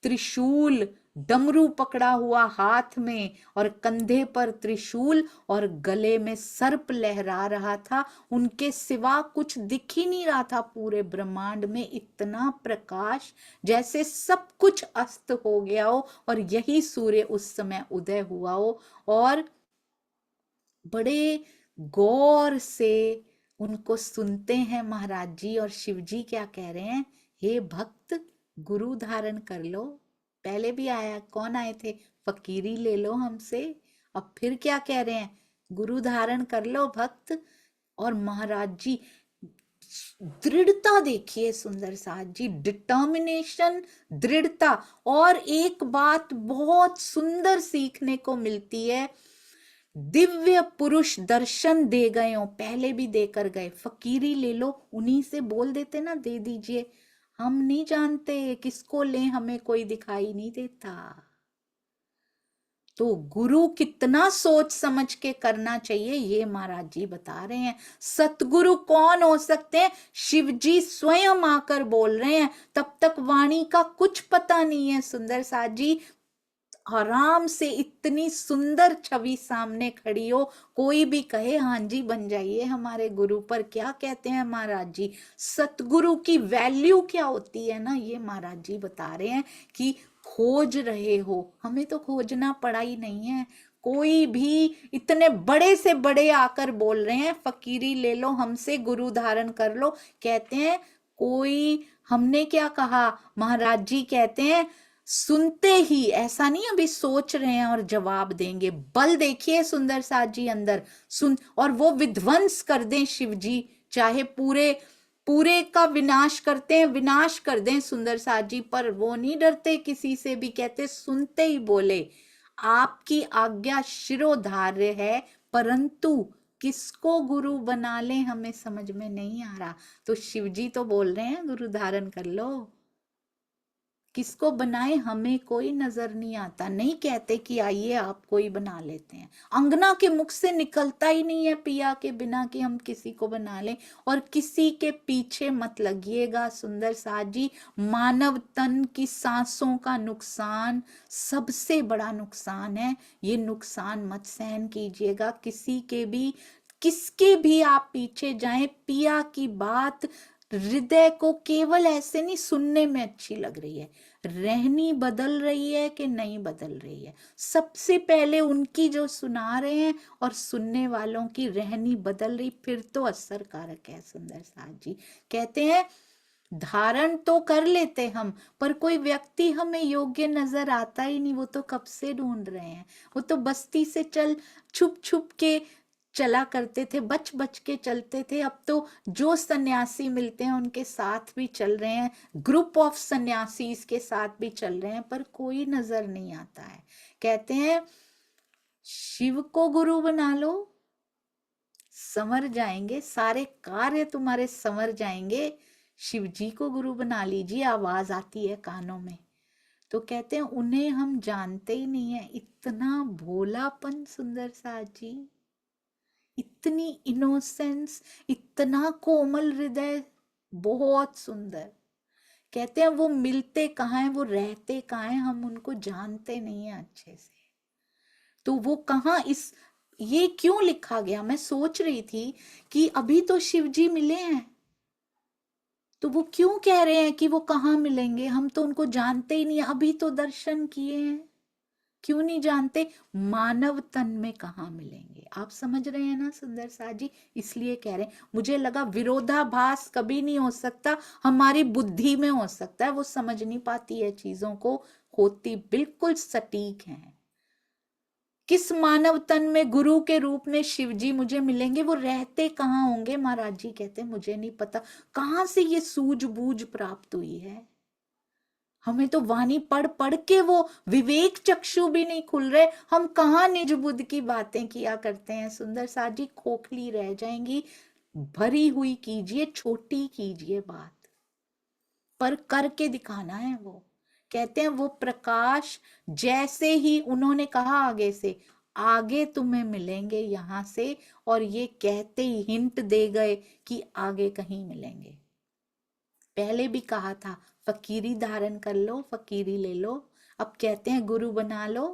त्रिशूल, डमरू पकड़ा हुआ हाथ में और कंधे पर त्रिशूल और गले में सर्प लहरा रहा था। उनके सिवा कुछ दिख ही नहीं रहा था पूरे ब्रह्मांड में। इतना प्रकाश, जैसे सब कुछ अस्त हो गया हो और यही सूर्य उस समय उदय हुआ हो। और बड़े गौर से उनको सुनते हैं महाराज जी। और शिव जी क्या कह रहे हैं? हे भक्त, गुरु धारण कर लो। पहले भी आया, कौन आए थे? फकीरी ले लो हमसे। अब फिर क्या कह रहे हैं? गुरु धारण कर लो भक्त। और महाराज जी दृढ़ता देखिए सुंदर साज जी, डिटर्मिनेशन, दृढ़ता। और एक बात बहुत सुंदर सीखने को मिलती है, दिव्य पुरुष दर्शन दे गए हो, पहले भी देकर गए, फकीरी ले लो, उन्हीं से बोल देते ना दे दीजिए, हम नहीं जानते किसको लें, हमें कोई दिखाई नहीं देता। तो गुरु कितना सोच समझ के करना चाहिए ये महाराज जी बता रहे हैं। सतगुरु कौन हो सकते हैं? शिव जी स्वयं आकर बोल रहे हैं, तब तक वाणी का कुछ पता नहीं है। सुंदर साथ जी आराम से इतनी सुंदर छवि सामने खड़ी हो, कोई भी कहे हाँ जी बन जाइए हमारे गुरु पर, क्या कहते हैं महाराज जी, सतगुरु की वैल्यू क्या होती है ना, ये महाराज जी बता रहे हैं कि खोज रहे हो, हमें तो खोजना पड़ा ही नहीं है। कोई भी इतने बड़े से बड़े आकर बोल रहे हैं फकीरी ले लो, हमसे गुरु धारण कर लो, कहते हैं कोई, हमने क्या कहा, महाराज जी कहते हैं सुनते ही, ऐसा नहीं अभी सोच रहे हैं और जवाब देंगे, बल देखिए सुंदर साथ जी अंदर सुन, और वो विध्वंस कर दें शिव जी, चाहे पूरे पूरे का विनाश करते हैं, विनाश कर दें सुंदर साथ जी, पर वो नहीं डरते किसी से भी, कहते सुनते ही बोले आपकी आज्ञा शिरोधार्य है, परंतु किसको गुरु बना ले हमें समझ में नहीं आ रहा। तो शिव जी तो बोल रहे हैं गुरु धारण कर लो, किसको बनाए हमें कोई नजर नहीं आता, नहीं कहते कि आइए आप कोई बना लेते हैं। अंगना के मुख से निकलता ही नहीं है पिया के बिना कि हम किसी को बना लें, और किसी के पीछे मत लगिएगा सुंदर साथ जी। मानव तन की सांसों का नुकसान सबसे बड़ा नुकसान है, ये नुकसान मत सहन कीजिएगा किसी के भी, किसके भी आप पीछे जाएं, पिया की बात हृदय को केवल ऐसे नहीं सुनने में अच्छी लग रही है, रहनी बदल रही है कि नहीं बदल रही है, सबसे पहले उनकी जो सुना रहे हैं और सुनने वालों की रहनी बदल रही, फिर तो असर कारक है। सुंदर साथ जी कहते हैं धारण तो कर लेते हम, पर कोई व्यक्ति हमें योग्य नजर आता ही नहीं, वो तो कब से ढूंढ रहे हैं, वो तो बस्ती से चल छुप छुप के चला करते थे, बच बच के चलते थे, अब तो जो सन्यासी मिलते हैं उनके साथ भी चल रहे हैं, ग्रुप ऑफ सन्यासी के साथ भी चल रहे हैं, पर कोई नजर नहीं आता है। कहते हैं शिव को गुरु बना लो, संवर जाएंगे सारे कार्य तुम्हारे, संवर जाएंगे, शिव जी को गुरु बना लीजिए, आवाज आती है कानों में। तो कहते हैं उन्हें हम जानते ही नहीं है, इतना भोलापन सुंदर साथ जी, इतनी इनोसेंस, इतना कोमल हृदय, बहुत सुंदर। कहते हैं वो मिलते कहाँ हैं, वो रहते कहाँ हैं, हम उनको जानते नहीं है अच्छे से। तो वो कहाँ, इस ये क्यों लिखा गया, मैं सोच रही थी कि अभी तो शिव जी मिले हैं, तो वो क्यों कह रहे हैं कि वो कहाँ मिलेंगे, हम तो उनको जानते ही नहीं, अभी तो दर्शन किए हैं, क्यों नहीं जानते, मानव तन में कहाँ मिलेंगे। आप समझ रहे हैं ना सुंदर साथ जी, इसलिए कह रहे हैं, मुझे लगा विरोधाभास कभी नहीं हो सकता, हमारी बुद्धि में हो सकता है, वो समझ नहीं पाती है चीजों को, होती बिल्कुल सटीक है। किस मानव तन में गुरु के रूप में शिव जी मुझे मिलेंगे, वो रहते कहाँ होंगे, महाराज जी कहते मुझे नहीं पता, कहाँ से ये सूझबूझ प्राप्त हुई है, हमें तो वाणी पढ़ पढ़ के वो विवेक चक्षु भी नहीं खुल रहे, हम कहाँ निज बुद्ध की बातें किया करते हैं। सुंदर साथ जी खोखली रह जाएंगी, भरी हुई कीजिए, छोटी कीजिए बात, पर करके दिखाना है। वो कहते हैं वो प्रकाश, जैसे ही उन्होंने कहा आगे से, आगे तुम्हें मिलेंगे यहां से, और ये कहते ही हिंट दे गए कि आगे कहीं मिलेंगे। पहले भी कहा था फकीरी धारण कर लो, फकीरी ले लो, अब कहते हैं गुरु बना लो,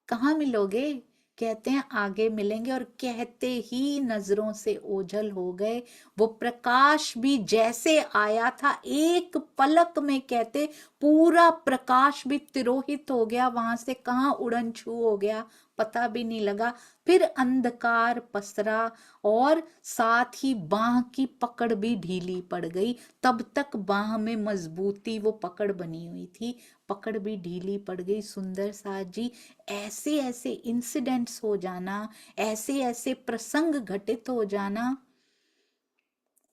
कहाँ मिलोगे, कहते हैं आगे मिलेंगे, और कहते ही नजरों से ओझल हो गए। वो प्रकाश भी जैसे आया था, एक पलक में कहते पूरा प्रकाश भी तिरोहित हो गया, वहां से कहाँ उड़न छू हो गया, पता भी नहीं लगा। फिर अंधकार पसरा, और साथ ही बाह की पकड़ भी ढीली पड़ गई, तब तक बाह में मजबूती, वो पकड़ बनी हुई थी, पकड़ भी ढीली पड़ गई। सुंदर साथ जी ऐसे ऐसे इंसिडेंट्स हो जाना, ऐसे ऐसे प्रसंग घटित हो जाना,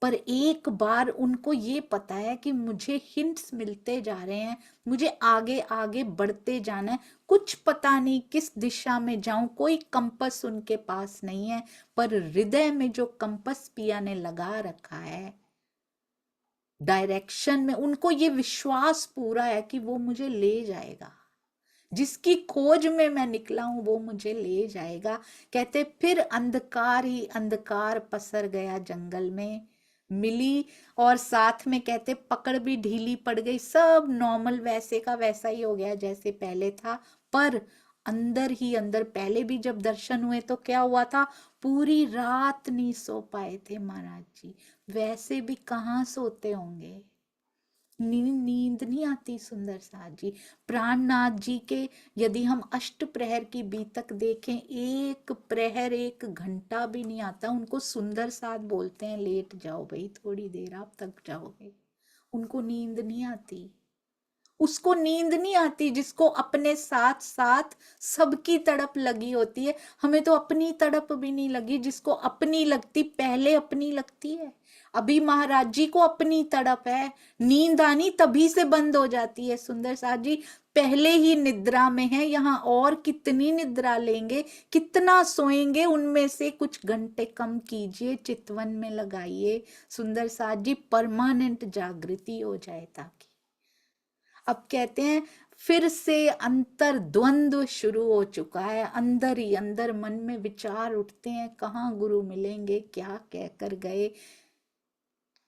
पर एक बार उनको ये पता है कि मुझे हिंट्स मिलते जा रहे हैं, मुझे आगे आगे बढ़ते जाना है, कुछ पता नहीं किस दिशा में जाऊं, कोई कंपस उनके पास नहीं है, पर हृदय में जो कंपस पिया ने लगा रखा है डायरेक्शन में, उनको ये विश्वास पूरा है कि वो मुझे ले जाएगा, जिसकी खोज में मैं निकला हूं वो मुझे ले जाएगा। कहते फिर अंधकार ही अंधकार पसर गया जंगल में, मिली और साथ में कहते पकड़ भी ढीली पड़ गई, सब नॉर्मल वैसे का वैसा ही हो गया जैसे पहले था। पर अंदर ही अंदर पहले भी जब दर्शन हुए तो क्या हुआ था, पूरी रात नहीं सो पाए थे महाराज जी, वैसे भी कहाँ सोते होंगे, नींद नहीं आती सुंदर साथ जी। प्राणनाथ जी के यदि हम अष्ट प्रहर की बीतक देखें, एक प्रहर एक घंटा भी नहीं आता, उनको सुंदर साथ बोलते हैं लेट जाओ भाई थोड़ी देर आप थक जाओगे, उनको नींद नहीं आती, उसको नींद नहीं आती जिसको अपने साथ साथ सबकी तड़प लगी होती है। हमें तो अपनी तड़प भी नहीं लगी, जिसको अपनी लगती पहले अपनी लगती है। अभी महाराज जी को अपनी तड़प है, नींद आनी तभी से बंद हो जाती है सुंदर साथ जी, पहले ही निद्रा में है। यहाँ और कितनी निद्रा लेंगे, कितना सोएंगे, उनमें से कुछ घंटे कम कीजिए, चितवन में लगाइए सुंदर साथ जी, परमानेंट जागृति हो जाए ताकि। अब कहते हैं फिर से अंतर द्वंद्व शुरू हो चुका है, अंदर ही अंदर मन में विचार उठते हैं, कहाँ गुरु मिलेंगे, क्या कहकर गए,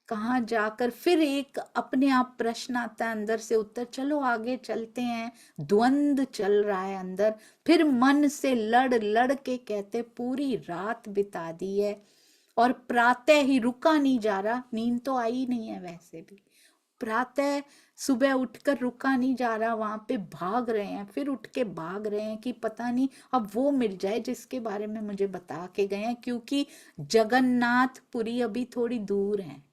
कहाँ जाकर, फिर एक अपने आप प्रश्न आता है अंदर से उत्तर, चलो आगे चलते हैं, द्वंद्व चल रहा है अंदर। फिर मन से लड़ लड़ के कहते पूरी रात बिता दी है और प्रातः ही रुका नहीं जा रहा, नींद तो आई नहीं है वैसे भी, प्रातः सुबह उठकर रुका नहीं जा रहा, वहां पे भाग रहे हैं, फिर उठ के भाग रहे हैं कि पता नहीं अब वो मिल जाए जिसके बारे में मुझे बता के गए हैं, क्योंकि जगन्नाथपुरी अभी थोड़ी दूर है।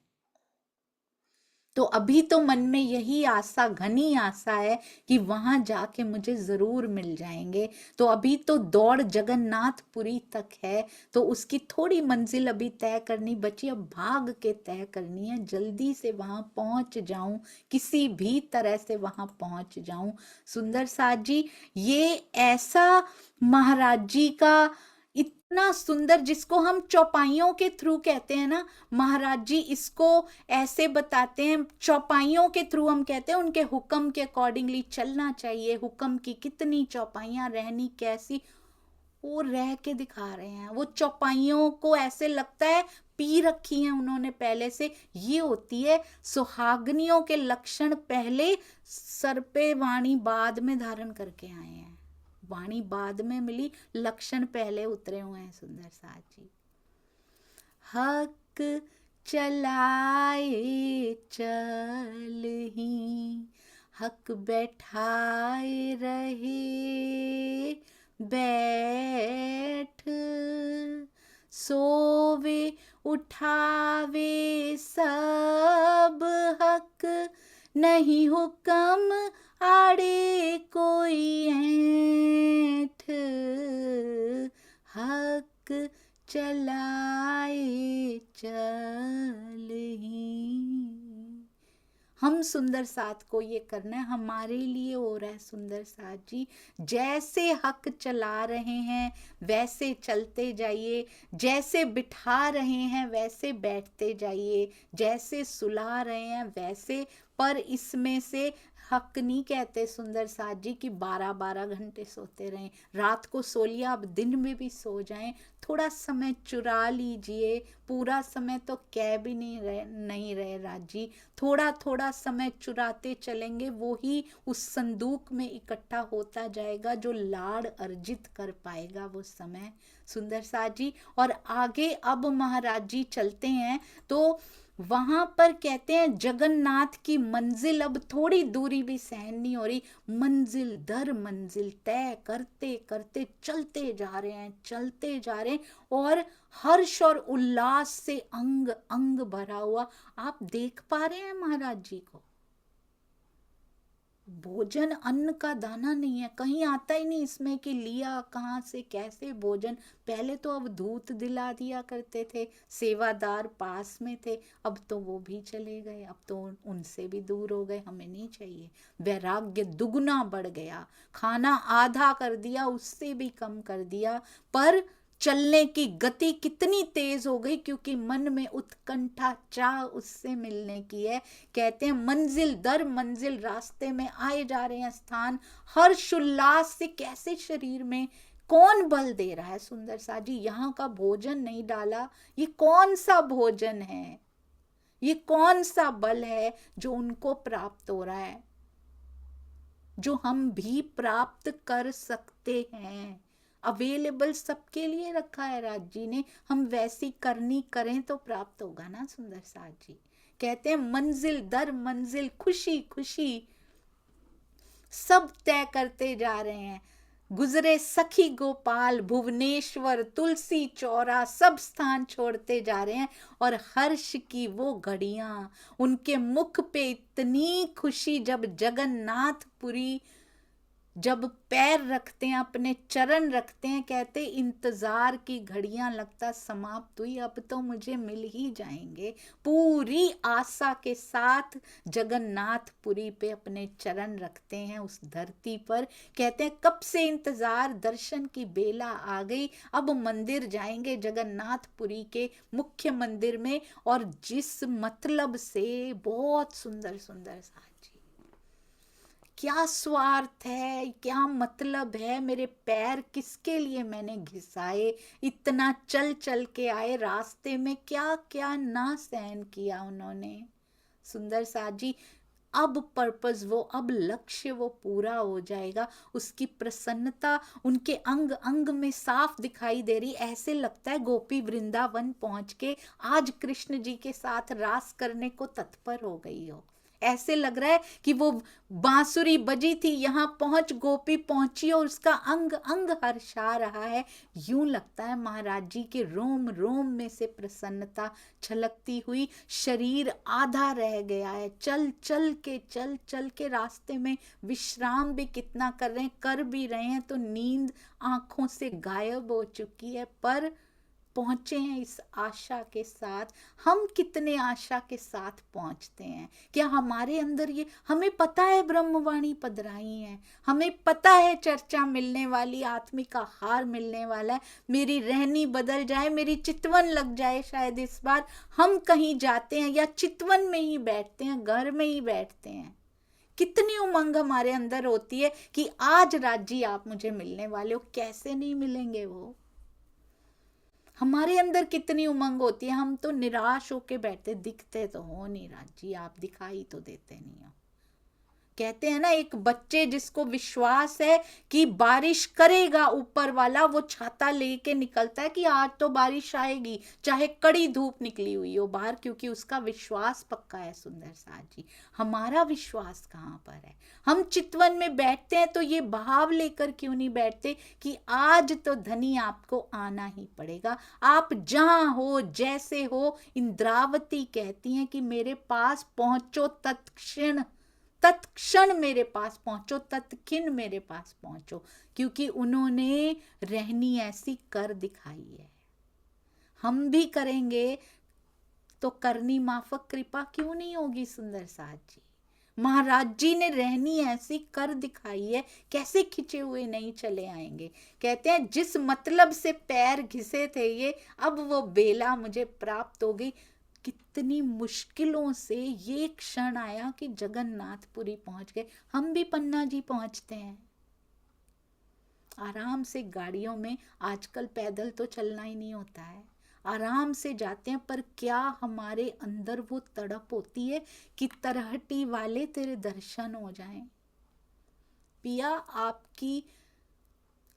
तो अभी तो मन में यही आशा, घनी आशा है कि वहां जाके मुझे जरूर मिल जाएंगे। तो अभी तो दौड़ जगन्नाथपुरी तक है, तो उसकी थोड़ी मंजिल अभी तय करनी बची, अब भाग के तय करनी है, जल्दी से वहां पहुंच जाऊं, किसी भी तरह से वहां पहुंच जाऊं। सुंदर साथ जी, ये ऐसा महाराज जी का इतना सुंदर, जिसको हम चौपाइयों के थ्रू कहते हैं ना, महाराज जी इसको ऐसे बताते हैं, चौपाइयों के थ्रू हम कहते हैं उनके हुक्म के अकॉर्डिंगली चलना चाहिए, हुक्म की कितनी चौपाइयां, रहनी कैसी, वो रह के दिखा रहे हैं। वो चौपाइयों को ऐसे लगता है पी रखी हैं उन्होंने पहले से। ये होती है सुहागनियों के लक्षण, पहले सर पे वाणी बाद में धारण करके आए हैं, वाणी बाद में मिली, लक्षण पहले उतरे हुए हैं सुंदर साथ जी। हक चलाए चल ही, हक बैठाए रहे बैठ, सोवे उठावे सब हक, नहीं हुक्म आड़े कोई ऐठ, हक चलाए चल ही। हम सुंदर साथ को ये करना है, हमारे लिए हो रहा है सुंदर साथ जी। जैसे हक चला रहे हैं वैसे चलते जाइए, जैसे बिठा रहे हैं वैसे बैठते जाइए, जैसे सुला रहे हैं वैसे। पर इसमें से हक नहीं कहते सुंदर साथ जी कि 12-12 घंटे सोते रहें, रात को सो लिया, अब दिन में भी सो जाएं, थोड़ा समय चुरा लीजिए, पूरा समय तो कह भी नहीं रहे राज जी, थोड़ा थोड़ा समय चुराते चलेंगे, वो ही उस संदूक में इकट्ठा होता जाएगा, जो लाड़ अर्जित कर पाएगा वो समय सुंदर साथ जी। और आगे अब महाराज जी चलते हैं तो वहां पर कहते हैं जगन्नाथ की मंजिल अब थोड़ी दूरी भी सहन नहीं हो रही, मंजिल दर मंजिल तय करते करते चलते जा रहे हैं, चलते जा रहे हैं, और हर्ष और उल्लास से अंग अंग भरा हुआ। आप देख पा रहे हैं महाराज जी को, भोजन अन्न का दाना नहीं है, कहीं आता ही नहीं इसमें कि लिया कहाँ से कैसे भोजन। पहले तो अवधूत दिला दिया करते थे, सेवादार पास में थे, अब तो वो भी चले गए, अब तो उनसे भी दूर हो गए, हमें नहीं चाहिए। वैराग्य दुगना बढ़ गया, खाना आधा कर दिया, उससे भी कम कर दिया, पर चलने की गति कितनी तेज हो गई, क्योंकि मन में उत्कंठा चाह उससे मिलने की है। कहते हैं मंजिल दर मंजिल रास्ते में आए जा रहे हैं स्थान, हर्ष उल्लास से कैसे शरीर में कौन बल दे रहा है। सुंदर सा जी यहाँ का भोजन नहीं डाला, ये कौन सा भोजन है, ये कौन सा बल है जो उनको प्राप्त हो रहा है, जो हम भी प्राप्त कर सकते हैं। अवेलेबल सबके लिए रखा है राज जी ने, हम वैसी करनी करें तो प्राप्त होगा ना। सुंदर साथ जी कहते हैं मंजिल दर मंजिल खुशी खुशी सब तय करते जा रहे हैं। गुजरे सखी गोपाल भुवनेश्वर तुलसी चौरा, सब स्थान छोड़ते जा रहे हैं, और हर्ष की वो घड़ियां, उनके मुख पे इतनी खुशी जब जगन्नाथपुरी जब पैर रखते हैं, अपने चरण रखते हैं, कहते इंतजार की घड़ियां लगता समाप्त हुई, अब तो मुझे मिल ही जाएंगे। पूरी आशा के साथ जगन्नाथपुरी पे अपने चरण रखते हैं उस धरती पर। कहते हैं कब से इंतजार, दर्शन की बेला आ गई, अब मंदिर जाएंगे जगन्नाथपुरी के मुख्य मंदिर में। और जिस मतलब से, बहुत सुंदर सुंदर सा क्या स्वार्थ है, क्या मतलब है, मेरे पैर किसके लिए मैंने घिसाए, इतना चल चल के आए, रास्ते में क्या क्या ना सहन किया उन्होंने। सुंदर सा जी अब पर्पस वो, अब लक्ष्य वो पूरा हो जाएगा, उसकी प्रसन्नता उनके अंग अंग में साफ दिखाई दे रही। ऐसे लगता है गोपी वृंदावन पहुंच के आज कृष्ण जी के साथ रास करने को तत्पर हो गई हो। ऐसे लग रहा है कि वो बांसुरी बजी थी, यहाँ पहुंच गोपी पहुंची और उसका अंग अंग हर्षा रहा है। यूं लगता है महाराज जी के रोम रोम में से प्रसन्नता छलकती हुई। शरीर आधा रह गया है, चल चल के रास्ते में विश्राम भी कितना कर रहे हैं, कर भी रहे हैं तो नींद आंखों से गायब हो चुकी है, पर पहुंचे हैं इस आशा के साथ। हम कितने आशा के साथ पहुंचते हैं, क्या हमारे अंदर ये, हमें पता है ब्रह्मवाणी पधराई है, हमें पता है चर्चा मिलने वाली, आत्मिक आहार मिलने वाला है, मेरी रहनी बदल जाए, मेरी चितवन लग जाए शायद इस बार। हम कहीं जाते हैं या चितवन में ही बैठते हैं, घर में ही बैठते हैं, कितनी उमंग हमारे अंदर होती है कि आज राज जी आप मुझे मिलने वाले हो, कैसे नहीं मिलेंगे वो। हमारे अंदर कितनी उमंग होती है, हम तो निराश होके बैठते, दिखते तो हो नहीं राज जी आप, दिखाई तो देते नहीं हो। कहते हैं ना एक बच्चे जिसको विश्वास है कि बारिश करेगा ऊपर वाला, वो छाता लेके निकलता है कि आज तो बारिश आएगी, चाहे कड़ी धूप निकली हुई हो बाहर, क्योंकि उसका विश्वास पक्का है। सुंदर साथ जी हमारा विश्वास कहाँ पर है। हम चितवन में बैठते हैं तो ये भाव लेकर क्यों नहीं बैठते कि आज तो धनी आपको आना ही पड़ेगा, आप जहां हो जैसे हो। इंद्रावती कहती हैं कि मेरे पास पहुंचो तत्क्षण, तत्क्षण मेरे पास पहुंचो, तत्क्षण मेरे पास पहुंचो, क्योंकि उन्होंने रहनी ऐसी कर दिखाई है। हम भी करेंगे तो करनी माफक कृपा क्यों नहीं होगी। सुंदर साथ जी महाराज जी ने रहनी ऐसी कर दिखाई है, कैसे खिंचे हुए नहीं चले आएंगे। कहते हैं जिस मतलब से पैर घिसे थे ये, अब वो बेला मुझे प्राप्त हो गई। कितनी मुश्किलों से ये क्षण आया कि जगन्नाथपुरी पहुंच गए। हम भी पन्ना जी पहुंचते हैं आराम से गाड़ियों में, आजकल पैदल तो चलना ही नहीं होता है, आराम से जाते हैं, पर क्या हमारे अंदर वो तड़प होती है कि तरहटी वाले तेरे दर्शन हो जाएं। पिया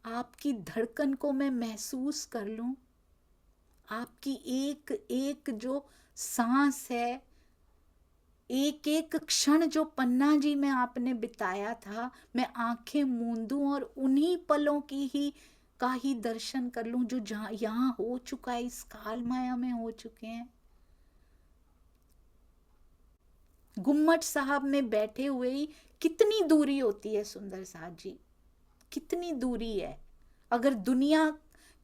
आपकी धड़कन को मैं महसूस कर लूं, आपकी एक एक जो सांस है, एक एक क्षण जो पन्ना जी में आपने बिताया था, मैं आंखें मूंदूं और उन्हीं पलों की ही का ही दर्शन कर लूं जो जहां यहाँ हो चुका है, इस काल माया में हो चुके हैं। गुम्मट साहब में बैठे हुए ही कितनी दूरी होती है सुंदर साथ जी, कितनी दूरी है। अगर दुनिया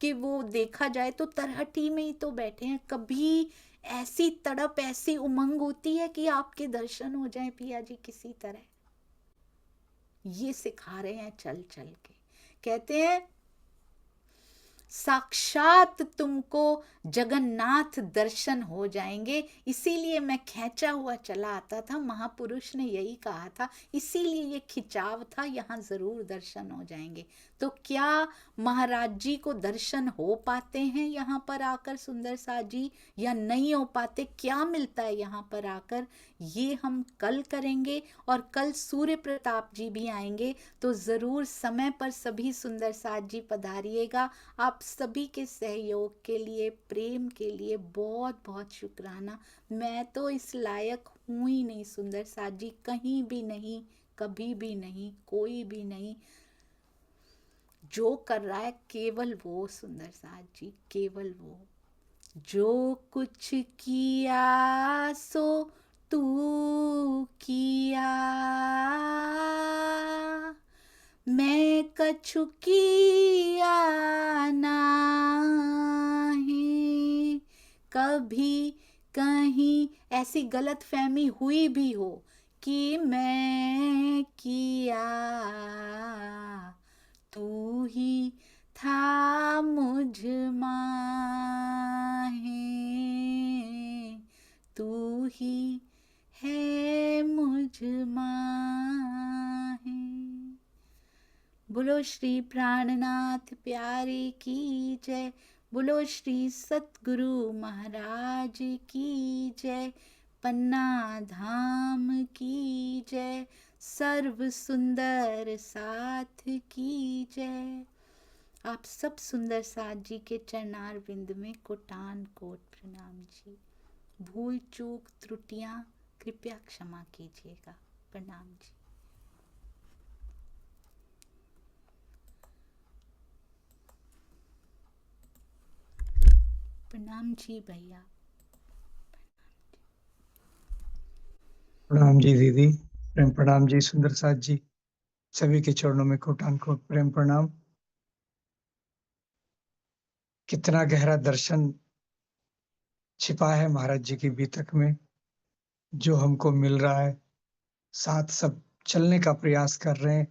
के वो देखा जाए तो तरहटी में ही तो बैठे हैं। कभी ऐसी तड़प, ऐसी उमंग होती है कि आपके दर्शन हो जाएं पिया जी किसी तरह। ये सिखा रहे हैं चल चल के। कहते हैं साक्षात तुमको जगन्नाथ दर्शन हो जाएंगे। इसीलिए मैं खींचा हुआ चला आता था, महापुरुष ने यही कहा था, इसीलिए ये खिंचाव था, यहाँ जरूर दर्शन हो जाएंगे। तो क्या महाराज जी को दर्शन हो पाते हैं यहाँ पर आकर सुंदर साथ जी, या नहीं हो पाते? क्या मिलता है यहाँ पर आकर, ये हम कल करेंगे। और कल सूर्य प्रताप जी भी आएंगे, तो जरूर समय पर सभी सुंदर साथ जी पधारिएगा। आप सभी के सहयोग के लिए, प्रेम के लिए बहुत बहुत शुक्राना। मैं तो इस लायक हूं ही नहीं सुंदर साथ जी, कहीं भी नहीं, कभी भी नहीं, कोई भी नहीं। जो कर रहा है केवल वो सुंदर साथ जी, केवल वो। जो कुछ किया सो तू किया, मैं कछु किया नाही। कभी कहीं ऐसी गलत फहमी हुई भी हो कि मैं किया, तू ही था मुझ माहे, तू ही है मुझ माहे। बोलो श्री प्राणनाथ प्यारे की जय, बोलो श्री सतगुरु महाराज की जय, पन्ना धाम की जय, सर्व सुंदर साथ की जय। आप सब सुंदर साथ जी के चरणार बिंद में कोटान कोट प्रणाम जी। भूल चूक त्रुटियां कृपया क्षमा कीजिएगा। प्रणाम जी। प्रणाम जी भैया। प्रणाम जी दीदी, प्रेम प्रणाम जी सुंदर साथ जी, सभी के चरणों में कोटान कोट प्रेम प्रणाम। कितना गहरा दर्शन छिपा है महाराज जी की बीतक में, जो हमको मिल रहा है। साथ सब चलने का प्रयास कर रहे हैं,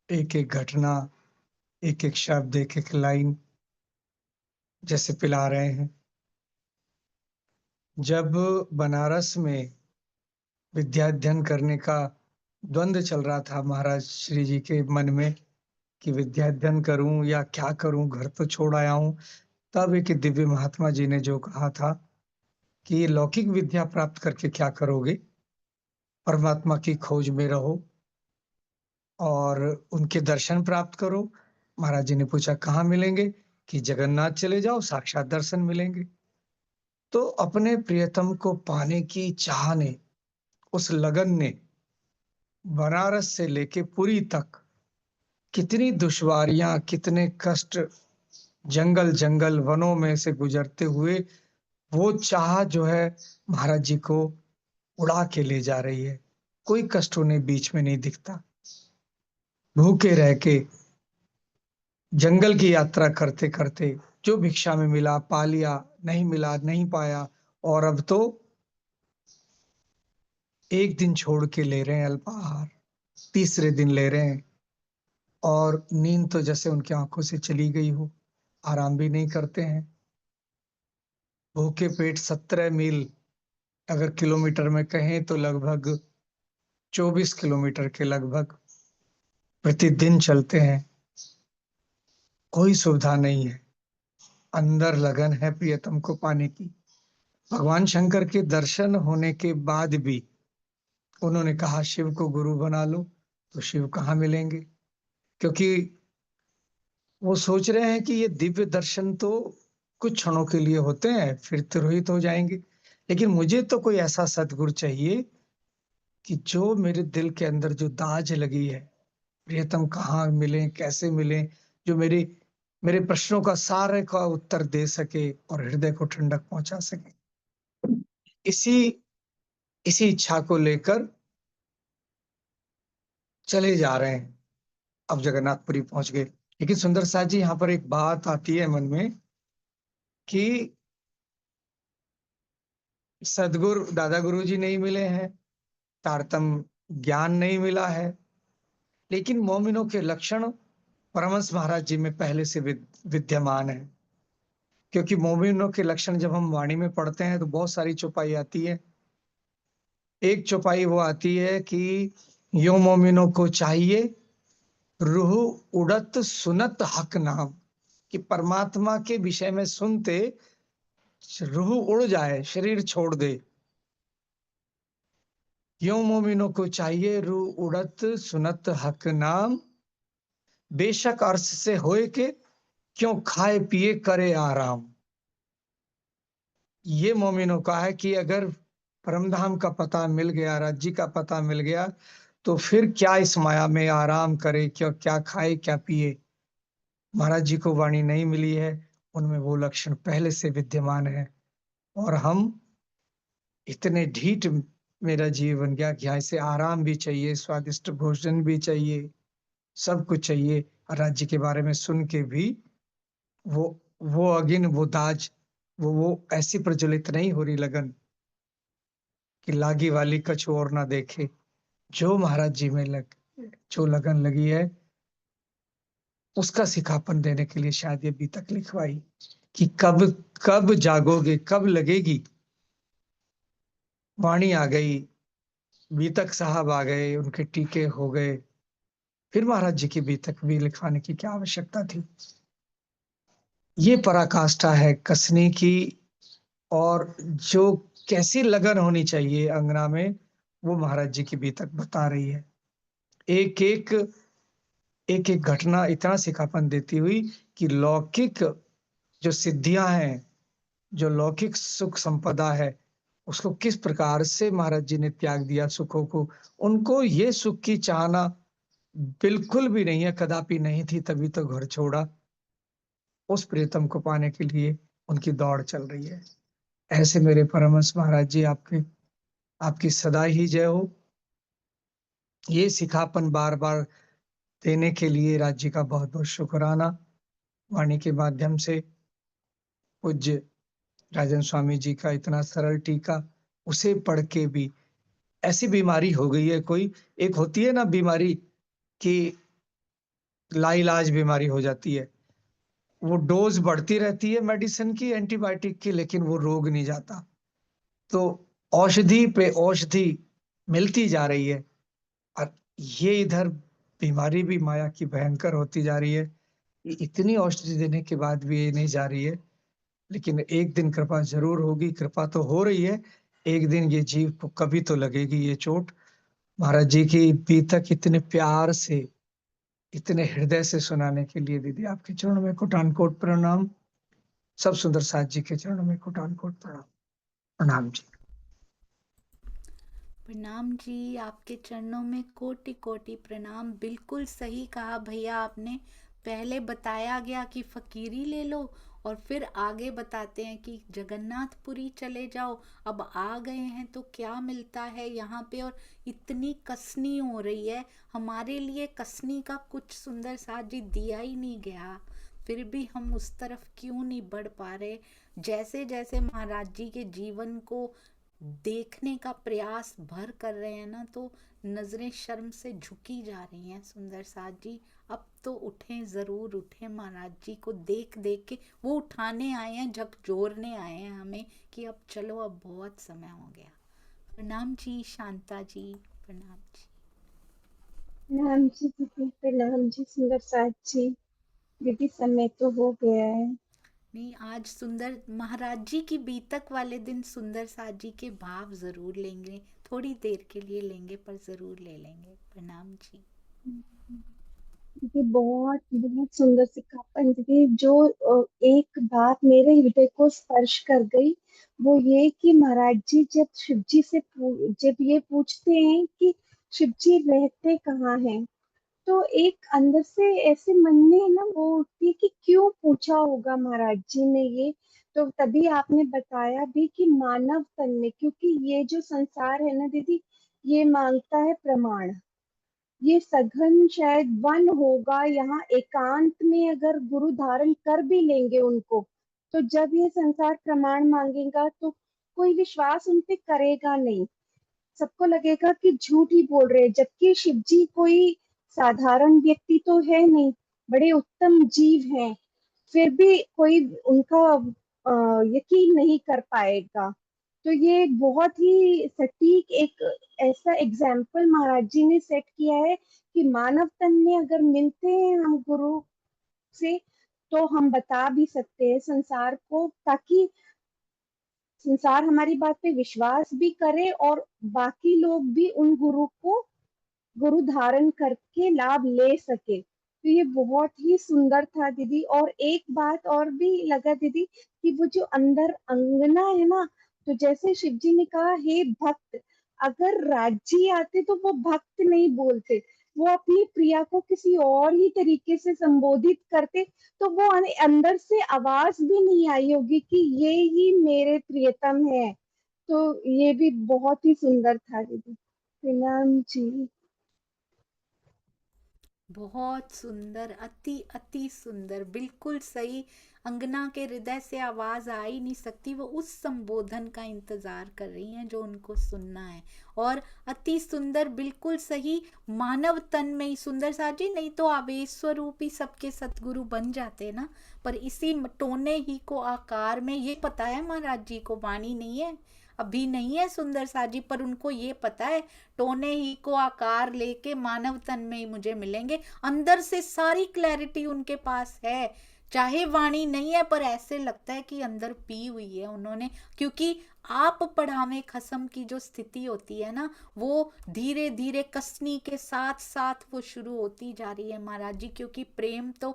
एक एक घटना, एक एक शब्द, एक एक लाइन जैसे पिला रहे हैं। जब बनारस में विद्याध्ययन करने का द्वंद्व चल रहा था महाराज श्री जी के मन में कि विद्याध्ययन करूं या क्या करूं, घर तो छोड़ आया हूं, तब एक दिव्य महात्मा जी ने जो कहा था कि लौकिक विद्या प्राप्त करके क्या करोगे, परमात्मा की खोज में रहो और उनके दर्शन प्राप्त करो। महाराज जी ने पूछा कहाँ मिलेंगे, कि जगन्नाथ चले जाओ, साक्षात दर्शन मिलेंगे। तो अपने प्रियतम को पाने की चाह ने, उस लगन ने बनारस से लेके पुरी तक कितनी दुश्वारियां, कितने कष्ट, जंगल जंगल वनों में से गुजरते हुए वो चाह जो है महाराज जी को उड़ा के ले जा रही है। कोई कष्ट उन्हें बीच में नहीं दिखता। भूखे रह के जंगल की यात्रा करते करते जो भिक्षा में मिला पा लिया, नहीं मिला नहीं पाया, और अब तो एक दिन छोड़ के ले रहे हैं अल्पाहार, तीसरे दिन ले रहे हैं, और नींद तो जैसे उनकी आंखों से चली गई हो, आराम भी नहीं करते हैं। भूखे पेट 17 मील अगर किलोमीटर में कहें तो लगभग 24 किलोमीटर के लगभग प्रतिदिन चलते हैं। कोई सुविधा नहीं है, अंदर लगन है प्रियतम को पाने की। भगवान शंकर के दर्शन होने के बाद भी उन्होंने कहा शिव को गुरु बना लो, तो शिव कहाँ मिलेंगे, क्योंकि वो सोच रहे हैं कि ये दिव्य दर्शन तो कुछ क्षणों के लिए होते हैं, फिर तिरोहित हो जाएंगे। लेकिन मुझे तो कोई ऐसा सदगुरु चाहिए कि जो मेरे दिल के अंदर जो दाज लगी है, प्रियतम कहाँ मिले, कैसे मिले, जो मेरे मेरे प्रश्नों का सारे का उत्तर दे सके और हृदय को ठंडक पहुंचा सके। इसी इसी इच्छा को लेकर चले जा रहे हैं। अब जगन्नाथपुरी पहुंच गए। लेकिन सुंदर साथ जी, यहाँ पर एक बात आती है मन में कि सदगुरु दादा गुरु जी नहीं मिले हैं, तारतम ज्ञान नहीं मिला है, लेकिन मोमिनों के लक्षण परमहंस महाराज जी में पहले से विद्यमान है। क्योंकि मोमिनों के लक्षण जब हम वाणी में पढ़ते हैं तो बहुत सारी चौपाई आती है। एक चौपाई वो आती है कि यो मोमिनों को चाहिए रूह उड़त सुनत हक नाम, कि परमात्मा के विषय में सुनते रूह उड़ जाए, शरीर छोड़ दे। यो मोमिनों को चाहिए रूह उड़त सुनत हक नाम, बेशक अर्श से होए के क्यों खाए पिए करे आराम। ये मोमिनों का है कि अगर परमधाम का पता मिल गया, राज्य का पता मिल गया, तो फिर क्या इस माया में आराम करे, क्यों क्या खाए क्या पिए। महाराज जी को वाणी नहीं मिली है, उनमें वो लक्षण पहले से विद्यमान है। और हम इतने ढीठ मेरा जीवन गया कि यहाँ से आराम भी चाहिए, स्वादिष्ट भोजन भी चाहिए, सब कुछ चाहिए। और राज्य के बारे में सुन के भी वो अगिन, वो दाज, वो ऐसी प्रज्वलित नहीं हो रही लगन कि लागी वाली कछु और ना देखे। जो महाराज जी में जो लगन लगी है, उसका सिखापन देने के लिए शायद ये बीतक लिखवाई कि कब कब जागोगे, कब लगेगी। वाणी आ गई, बीतक साहब आ गए, उनके टीके हो गए, फिर महाराज जी की बीतक भी लिखवाने की क्या आवश्यकता थी। ये पराकाष्ठा है कसने की, और जो कैसी लगन होनी चाहिए अंगना में, वो महाराज जी की बीतक बता रही है। एक एक घटना इतना सिखापन देती हुई कि लौकिक जो सिद्धियां हैं, जो लौकिक सुख संपदा है, उसको किस प्रकार से महाराज जी ने त्याग दिया सुखों को। उनको ये सुख की चाहना बिल्कुल भी नहीं है, कदापि नहीं थी, तभी तो घर छोड़ा। उस प्रियतम को पाने के लिए उनकी दौड़ चल रही है। ऐसे मेरे परमहंस महाराज जी, आपकी सदा ही जय हो। ये सिखापन बार बार देने के लिए राज्य का बहुत बहुत शुक्राना। वाणी के माध्यम से पूज्य राजन स्वामी जी का इतना सरल टीका, उसे पढ़ के भी ऐसी बीमारी हो गई है कोई, एक होती है ना बीमारी कि लाइलाज बीमारी हो जाती है, वो डोज बढ़ती रहती है मेडिसिन की, एंटीबायोटिक की, लेकिन वो रोग नहीं जाता। तो औषधि पे औषधि मिलती जा रही है, और ये इधर बीमारी भी माया की भयंकर होती जा रही है। इतनी औषधि देने के बाद भी ये नहीं जा रही है, लेकिन एक दिन कृपा जरूर होगी। कृपा तो हो रही है, एक दिन ये जीव को कभी तो लगेगी ये चोट। महाराज जी की बीतक इतने प्यार से, इतने हृदय से सुनाने के लिए दीदी आपके चरणों में कोटान कोट प्रणाम। सब सुंदर साथ जी के चरणों में कोटान कोट प्रणाम। प्रणाम जी। प्रणाम जी, आपके चरणों में कोटि कोटि प्रणाम। बिल्कुल सही कहा भैया आपने। पहले बताया गया कि फकीरी ले लो, और फिर आगे बताते हैं कि जगन्नाथपुरी चले जाओ। अब आ गए हैं तो क्या मिलता है यहाँ पे, और इतनी कसनी हो रही है हमारे लिए। कसनी का कुछ सुंदर साथ जी दिया ही नहीं गया, फिर भी हम उस तरफ क्यों नहीं बढ़ पा रहे। जैसे जैसे महाराज जी के जीवन को देखने का प्रयास भर कर रहे हैं ना, तो नजरें शर्म से झुकी जा रही हैं। सुंदर साथ जी, अब तो उठें, जरूर उठें। महाराज जी को देख देख के वो उठाने आए हैं, झकझोरने आए हैं हमें कि अब चलो, अब बहुत समय हो गया। प्रणाम जी शांता जी, प्रणाम जी। प्रणाम जी दीदी, प्रणाम जी सुंदर साथ जी। दीदी समय तो हो गया है। नहीं, आज सुंदर महाराज जी की बीतक वाले दिन सुंदर साथ जी के भाव जरूर लेंगे, थोड़ी देर के लिए लेंगे पर जरूर ले लेंगे। प्रणाम जी। दीदी बहुत बहुत सुंदर सिखापन दीदी। जो एक बात मेरे हृदय को स्पर्श कर गई, वो ये कि महाराज जी जब शिव जी से जब ये पूछते हैं कि शिव जी रहते कहाँ हैं, तो एक अंदर से ऐसे मन में ना वो उठती है कि क्यों पूछा होगा महाराज जी ने ये। तो तभी आपने बताया भी कि मानव तन में, क्योंकि ये जो संसार है ना दीदी, ये मांगता है प्रमाण। ये सघन शायद वन होगा, यहाँ एकांत में अगर गुरु धारण कर भी लेंगे उनको, तो जब ये संसार प्रमाण मांगेगा तो कोई विश्वास उन पे करेगा नहीं। सबको लगेगा कि झूठ ही बोल रहे हैं, जबकि शिव जी कोई साधारण व्यक्ति तो है नहीं, बड़े उत्तम जीव हैं, फिर भी कोई उनका यकीन नहीं कर पाएगा। तो ये बहुत ही सटीक एक ऐसा एग्जाम्पल महाराज जी ने सेट किया है कि मानव तन में अगर मिलते हैं हम गुरु से, तो हम बता भी सकते हैं संसार को, ताकि संसार हमारी बात पे विश्वास भी करे और बाकी लोग भी उन गुरु को गुरु धारण करके लाभ ले सके। तो ये बहुत ही सुंदर था दीदी। और एक बात और भी लगा दीदी, कि वो जो अंदर अंगना है ना, तो जैसे शिव जी ने कहा हे भक्त, अगर राजी आते तो वो भक्त नहीं बोलते, वो अपनी प्रिया को किसी और ही तरीके से संबोधित करते, तो वो अंदर से आवाज भी नहीं आई होगी कि ये ही मेरे प्रियतम है। तो ये भी बहुत ही सुंदर था दीदी। प्रणाम जी। बहुत सुंदर, अति अति सुंदर, बिल्कुल सही। अंगना के हृदय से आवाज आ ही नहीं सकती, वो उस संबोधन का इंतजार कर रही हैं जो उनको सुनना है। और अति सुंदर, बिल्कुल सही, मानव तन में ही सुंदर साजी, नहीं तो आवेश स्वरूप ही सबके सतगुरु बन जाते ना। पर इसी टोने ही को आकार में, ये पता है महाराज जी को वाणी नहीं है, अभी नहीं है सुंदर साजी, पर उनको ये पता है टोने ही को आकार लेके मानव तन में ही मुझे मिलेंगे। अंदर से सारी क्लैरिटी उनके पास है, चाहे वाणी नहीं है, पर ऐसे लगता है कि अंदर पी हुई है उन्होंने। क्योंकि आप पढ़ावे खसम की जो स्थिति होती है ना, वो धीरे धीरे कसनी के साथ साथ वो शुरू होती जा रही है महाराज जी। क्योंकि प्रेम तो,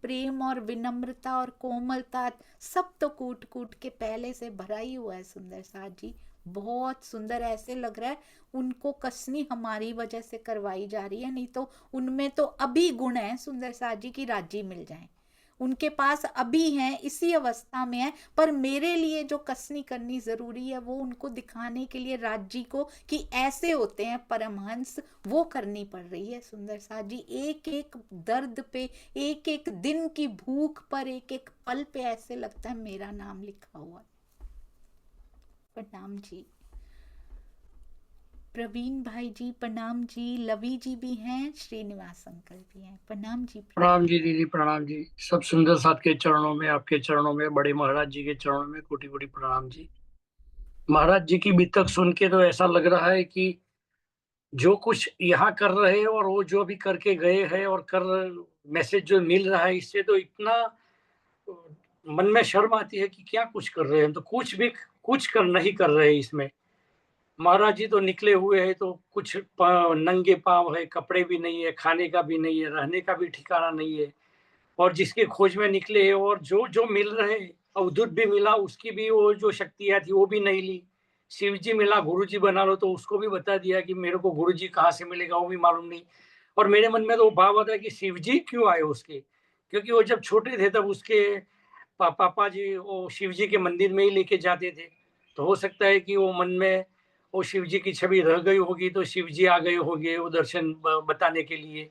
प्रेम और विनम्रता और कोमलता सब तो कूट कूट के पहले से भरा ही हुआ है सुंदर साथ जी। बहुत सुंदर, ऐसे लग रहा है उनको कसनी हमारी वजह से करवाई जा रही है, नहीं तो उनमें तो अभी गुण है सुंदर साथ जी की राजी मिल जाए, उनके पास अभी हैं, इसी अवस्था में है। पर मेरे लिए जो कसनी करनी जरूरी है वो उनको दिखाने के लिए राज्य को कि ऐसे होते हैं परमहंस, वो करनी पड़ रही है सुंदर साथ जी। एक एक दर्द पे, एक एक दिन की भूख पर, एक एक पल पे ऐसे लगता है मेरा नाम लिखा हुआ है। प्रणाम जी। प्रवीण भाई जी प्रणाम जी, लवी जी भी हैं, श्रीनिवास अंकल भी हैं, प्रणाम जी। प्रणाम जी दीदी, प्रणाम जी। सब सुंदर साथ के चरणों में, आपके चरणों में, बड़े महाराज जी के चरणों में कोटि कोटि प्रणाम जी। महाराज जी की बितक सुन के तो ऐसा लग रहा है कि जो कुछ यहाँ कर रहे हैं और वो जो भी करके गए हैं और कर मैसेज जो मिल रहा है, इससे तो इतना मन में शर्म आती है कि क्या कुछ कर रहे हैं। तो कुछ भी कुछ कर नहीं कर रहे हैं इसमें। महाराज जी तो निकले हुए हैं तो कुछ नंगे पांव है, कपड़े भी नहीं है, खाने का भी नहीं है, रहने का भी ठिकाना नहीं है। और जिसके खोज में निकले हैं और जो जो मिल रहे, अवधूत भी मिला, उसकी भी वो जो शक्तियां थी वो भी नहीं ली। शिव जी मिला, गुरु जी बना लो, तो उसको भी बता दिया कि मेरे को गुरु जी कहाँ से मिलेगा वो भी मालूम नहीं। और मेरे मन में तो भाव आता है कि शिव जी क्यों आए उसके, क्योंकि वो जब छोटे थे तब उसके पापा जी वो शिव जी के मंदिर में ही लेके जाते थे। तो हो सकता है कि वो मन में वो शिव जी की छवि रह गई होगी, तो शिव जी आ गए होंगे वो दर्शन बताने के लिए।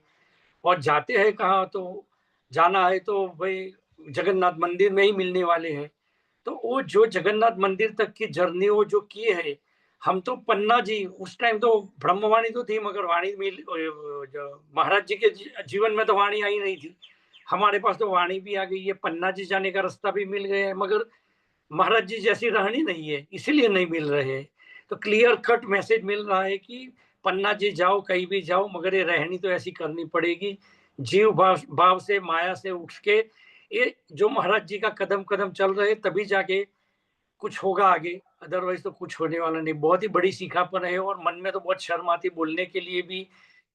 और जाते हैं कहाँ, तो जाना है तो भाई जगन्नाथ मंदिर में ही मिलने वाले हैं। तो वो जो जगन्नाथ मंदिर तक की जर्नी वो जो किए है, हम तो पन्ना जी उस टाइम तो ब्रह्मवाणी तो थी, मगर वाणी मिल महाराज जी के जीवन में तो वाणी आई नहीं थी। हमारे पास तो वाणी भी आ गई है, पन्ना जी जाने का रास्ता भी मिल गया है, मगर महाराज जी जैसी रहनी नहीं है, इसीलिए नहीं मिल रहे हैं। तो क्लियर कट मैसेज मिल रहा है कि पन्ना जी जाओ, कहीं भी जाओ, मगर ये रहनी तो ऐसी करनी पड़ेगी। जीव भाव से, माया से उठ के ये जो महाराज जी का कदम कदम चल रहे, तभी जाके कुछ होगा आगे, अदरवाइज तो कुछ होने वाला नहीं। बहुत ही बड़ी सीखापन है और मन में तो बहुत शर्म आती, बोलने के लिए भी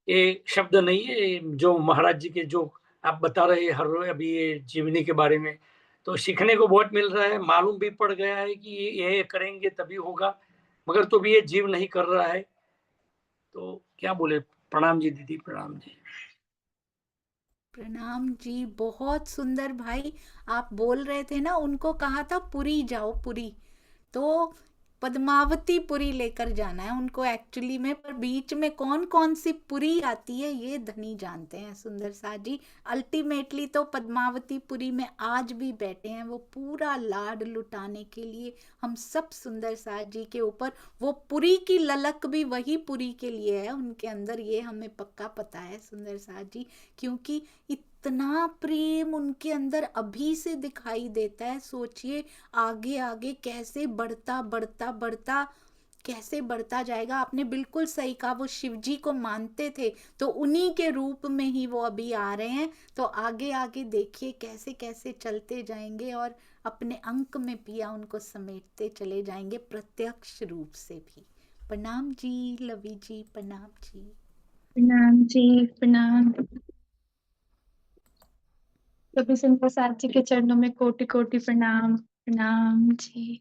ये शब्द नहीं है जो महाराज जी के जो आप बता रहे हैं हर रोज अभी ये जीवनी के बारे में। तो सीखने को बहुत मिल रहा है, मालूम भी पड़ गया है कि ये करेंगे तभी होगा, मगर तो भी ये जीव नहीं कर रहा है। तो क्या बोले। प्रणाम जी दीदी, प्रणाम जी। प्रणाम जी, बहुत सुंदर भाई। आप बोल रहे थे ना, उनको कहा था पुरी जाओ, पुरी। तो पद्मावती पुरी लेकर जाना है उनको एक्चुअली में, पर बीच में कौन कौन सी पुरी आती है ये धनी जानते हैं सुंदर सा जी। अल्टीमेटली तो पद्मावती पुरी में आज भी बैठे हैं वो, पूरा लाड लुटाने के लिए हम सब सुंदर सा जी के ऊपर। वो पुरी की ललक भी वही पुरी के लिए है उनके अंदर, ये हमें पक्का पता है सुंदर सा जी, क्योंकि इतना प्रेम उनके अंदर अभी से दिखाई देता है। सोचिए आगे आगे कैसे बढ़ता बढ़ता बढ़ता, कैसे बढ़ता जाएगा। आपने बिल्कुल सही कहा, वो शिव जी को मानते थे तो उन्हीं के रूप में ही वो अभी आ रहे हैं। तो आगे आगे देखिए कैसे कैसे चलते जाएंगे और अपने अंक में पिया उनको समेटते चले जाएंगे प्रत्यक्ष रूप से भी। प्रणाम जी लवी जी, प्रणाम जी। प्रणाम जी, प्रणाम। रविशंकर प्रसाद जी के चरणों में कोटि कोटि प्रणाम। प्रणाम जी।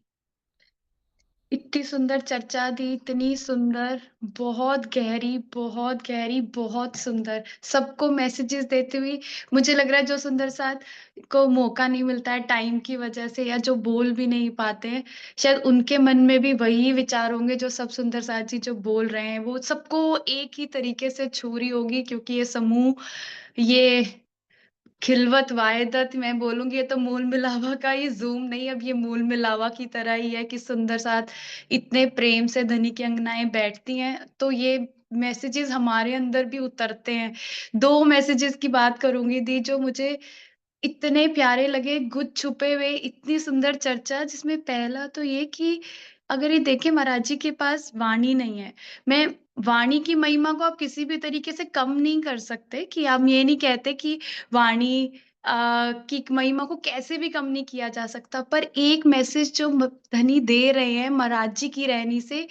इतनी सुंदर चर्चा दी, इतनी सुंदर, बहुत गहरी, बहुत गहरी, बहुत सुंदर। सबको मैसेजेस देते हुए मुझे लग रहा है जो सुंदर साथ को मौका नहीं मिलता है टाइम की वजह से, या जो बोल भी नहीं पाते हैं, शायद उनके मन में भी वही विचार होंगे जो सब सुंदर साथ जी जो बोल रहे हैं, वो सबको एक ही तरीके से छू रही होगी, क्योंकि ये समूह, ये खिलवत वायदत, मैं बोलूंगी ये तो मूल मिलावा का ही जूम नहीं, अब ये मूल मिलावा की तरह ही है कि सुंदर साथ इतने प्रेम से धनी की अंगनाएं बैठती हैं, तो ये मैसेजेस हमारे अंदर भी उतरते हैं। दो मैसेजेस की बात करूंगी दी जो मुझे इतने प्यारे लगे, गुद छुपे हुए, इतनी सुंदर चर्चा, जिसमें पहला तो ये कि अगर ये देखें, महाराज जी के पास वाणी नहीं है। मैं वाणी की महिमा को आप किसी भी तरीके से कम नहीं कर सकते, कि आप ये नहीं कहते कि वाणी की महिमा को कैसे भी कम नहीं किया जा सकता, पर एक मैसेज जो धनी दे रहे हैं महाराज जी की रहनी से,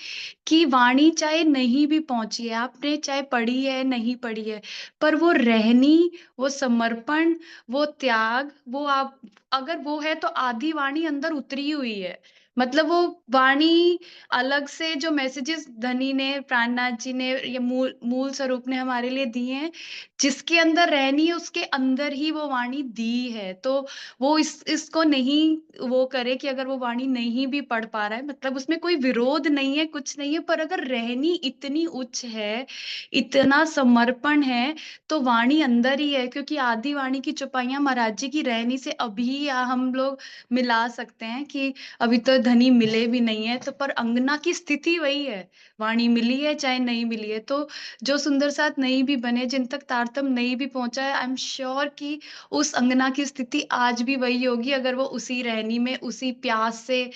कि वाणी चाहे नहीं भी पहुंची है, आपने चाहे पढ़ी है नहीं पढ़ी है, पर वो रहनी, वो समर्पण, वो त्याग, वो आप अगर वो है तो आधी वाणी अंदर उतरी हुई है। मतलब वो वाणी अलग से जो मैसेजेस धनी ने, प्राणनाथ जी ने, या मूल मूल स्वरूप ने हमारे लिए दिए हैं, जिसके अंदर रहनी है उसके अंदर ही वो वाणी दी है। तो वो इसको नहीं वो करे कि अगर वो वाणी नहीं भी पढ़ पा रहा है, मतलब उसमें कोई विरोध नहीं है, कुछ नहीं है, पर अगर रहनी इतनी उच्च है, इतना समर्पण है, तो वाणी अंदर ही है। क्योंकि आदि वाणी की चौपाइयां महाराज जी की रहनी से अभी हम लोग मिला सकते हैं कि अभी तो धनी मिले भी नहीं है, तो पर अंगना की स्थिति वही है, वाणी मिली है चाहे नहीं मिली है। तो जो सुंदर साथ नहीं भी बने, जिन तक तारतम नहीं भी पहुंचा है, आई एम श्योर कि उस अंगना की स्थिति आज भी वही होगी, अगर वो उसी रहनी में, उसी प्यास से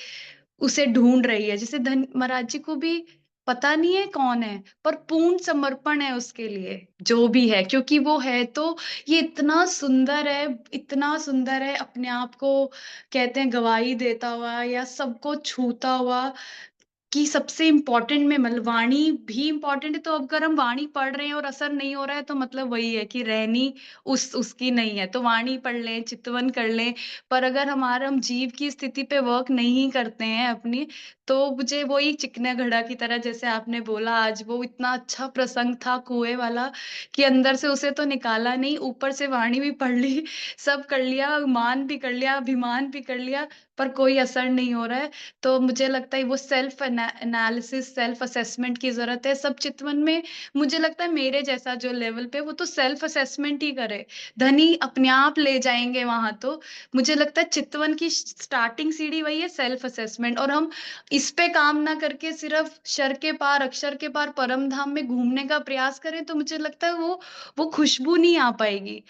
उसे ढूंढ रही है। जैसे धन महाराज जी को भी पता नहीं है कौन है, पर पूर्ण समर्पण है उसके लिए, जो भी है, क्योंकि वो है। तो ये इतना सुंदर है, इतना सुंदर है, अपने आप को कहते हैं गवाही देता हुआ या सबको छूता हुआ, कि सबसे इम्पोर्टेंट में मतलब वाणी भी इम्पोर्टेंट है। तो अगर हम वाणी पढ़ रहे हैं और असर नहीं हो रहा है, तो मतलब वही है कि रहनी उसकी नहीं है। तो वाणी पढ़ लें, चितवन कर लें, पर अगर हम जीव की स्थिति पे वर्क नहीं करते हैं अपनी, तो मुझे वही चिकना घड़ा की तरह, जैसे आपने बोला आज वो इतना अच्छा प्रसंग था कुएं वाला, कि अंदर से उसे तो निकाला नहीं, ऊपर से वाणी भी पढ़ ली, सब कर लिया, मान भी कर लिया, अभिमान भी कर लिया, पर कोई असर नहीं हो रहा है। तो मुझे लगता है वो सेल्फ एनालिसिस, सेल्फ असेसमेंट की जरूरत है सब चितवन में। मुझे लगता है मेरे जैसा जो लेवल पे, वो तो सेल्फ असेसमेंट ही करे, धनी अपने आप ले जाएंगे वहां। तो मुझे लगता है चितवन की स्टार्टिंग सीढ़ी वही है, सेल्फ असेसमेंट। और हम इस पे काम ना करके सिर्फ शर के पार, अक्षर के पार, परम धाम में घूमने का प्रयास करें, तो मुझे लगता है वो खुशबू नहीं आ पाएगी।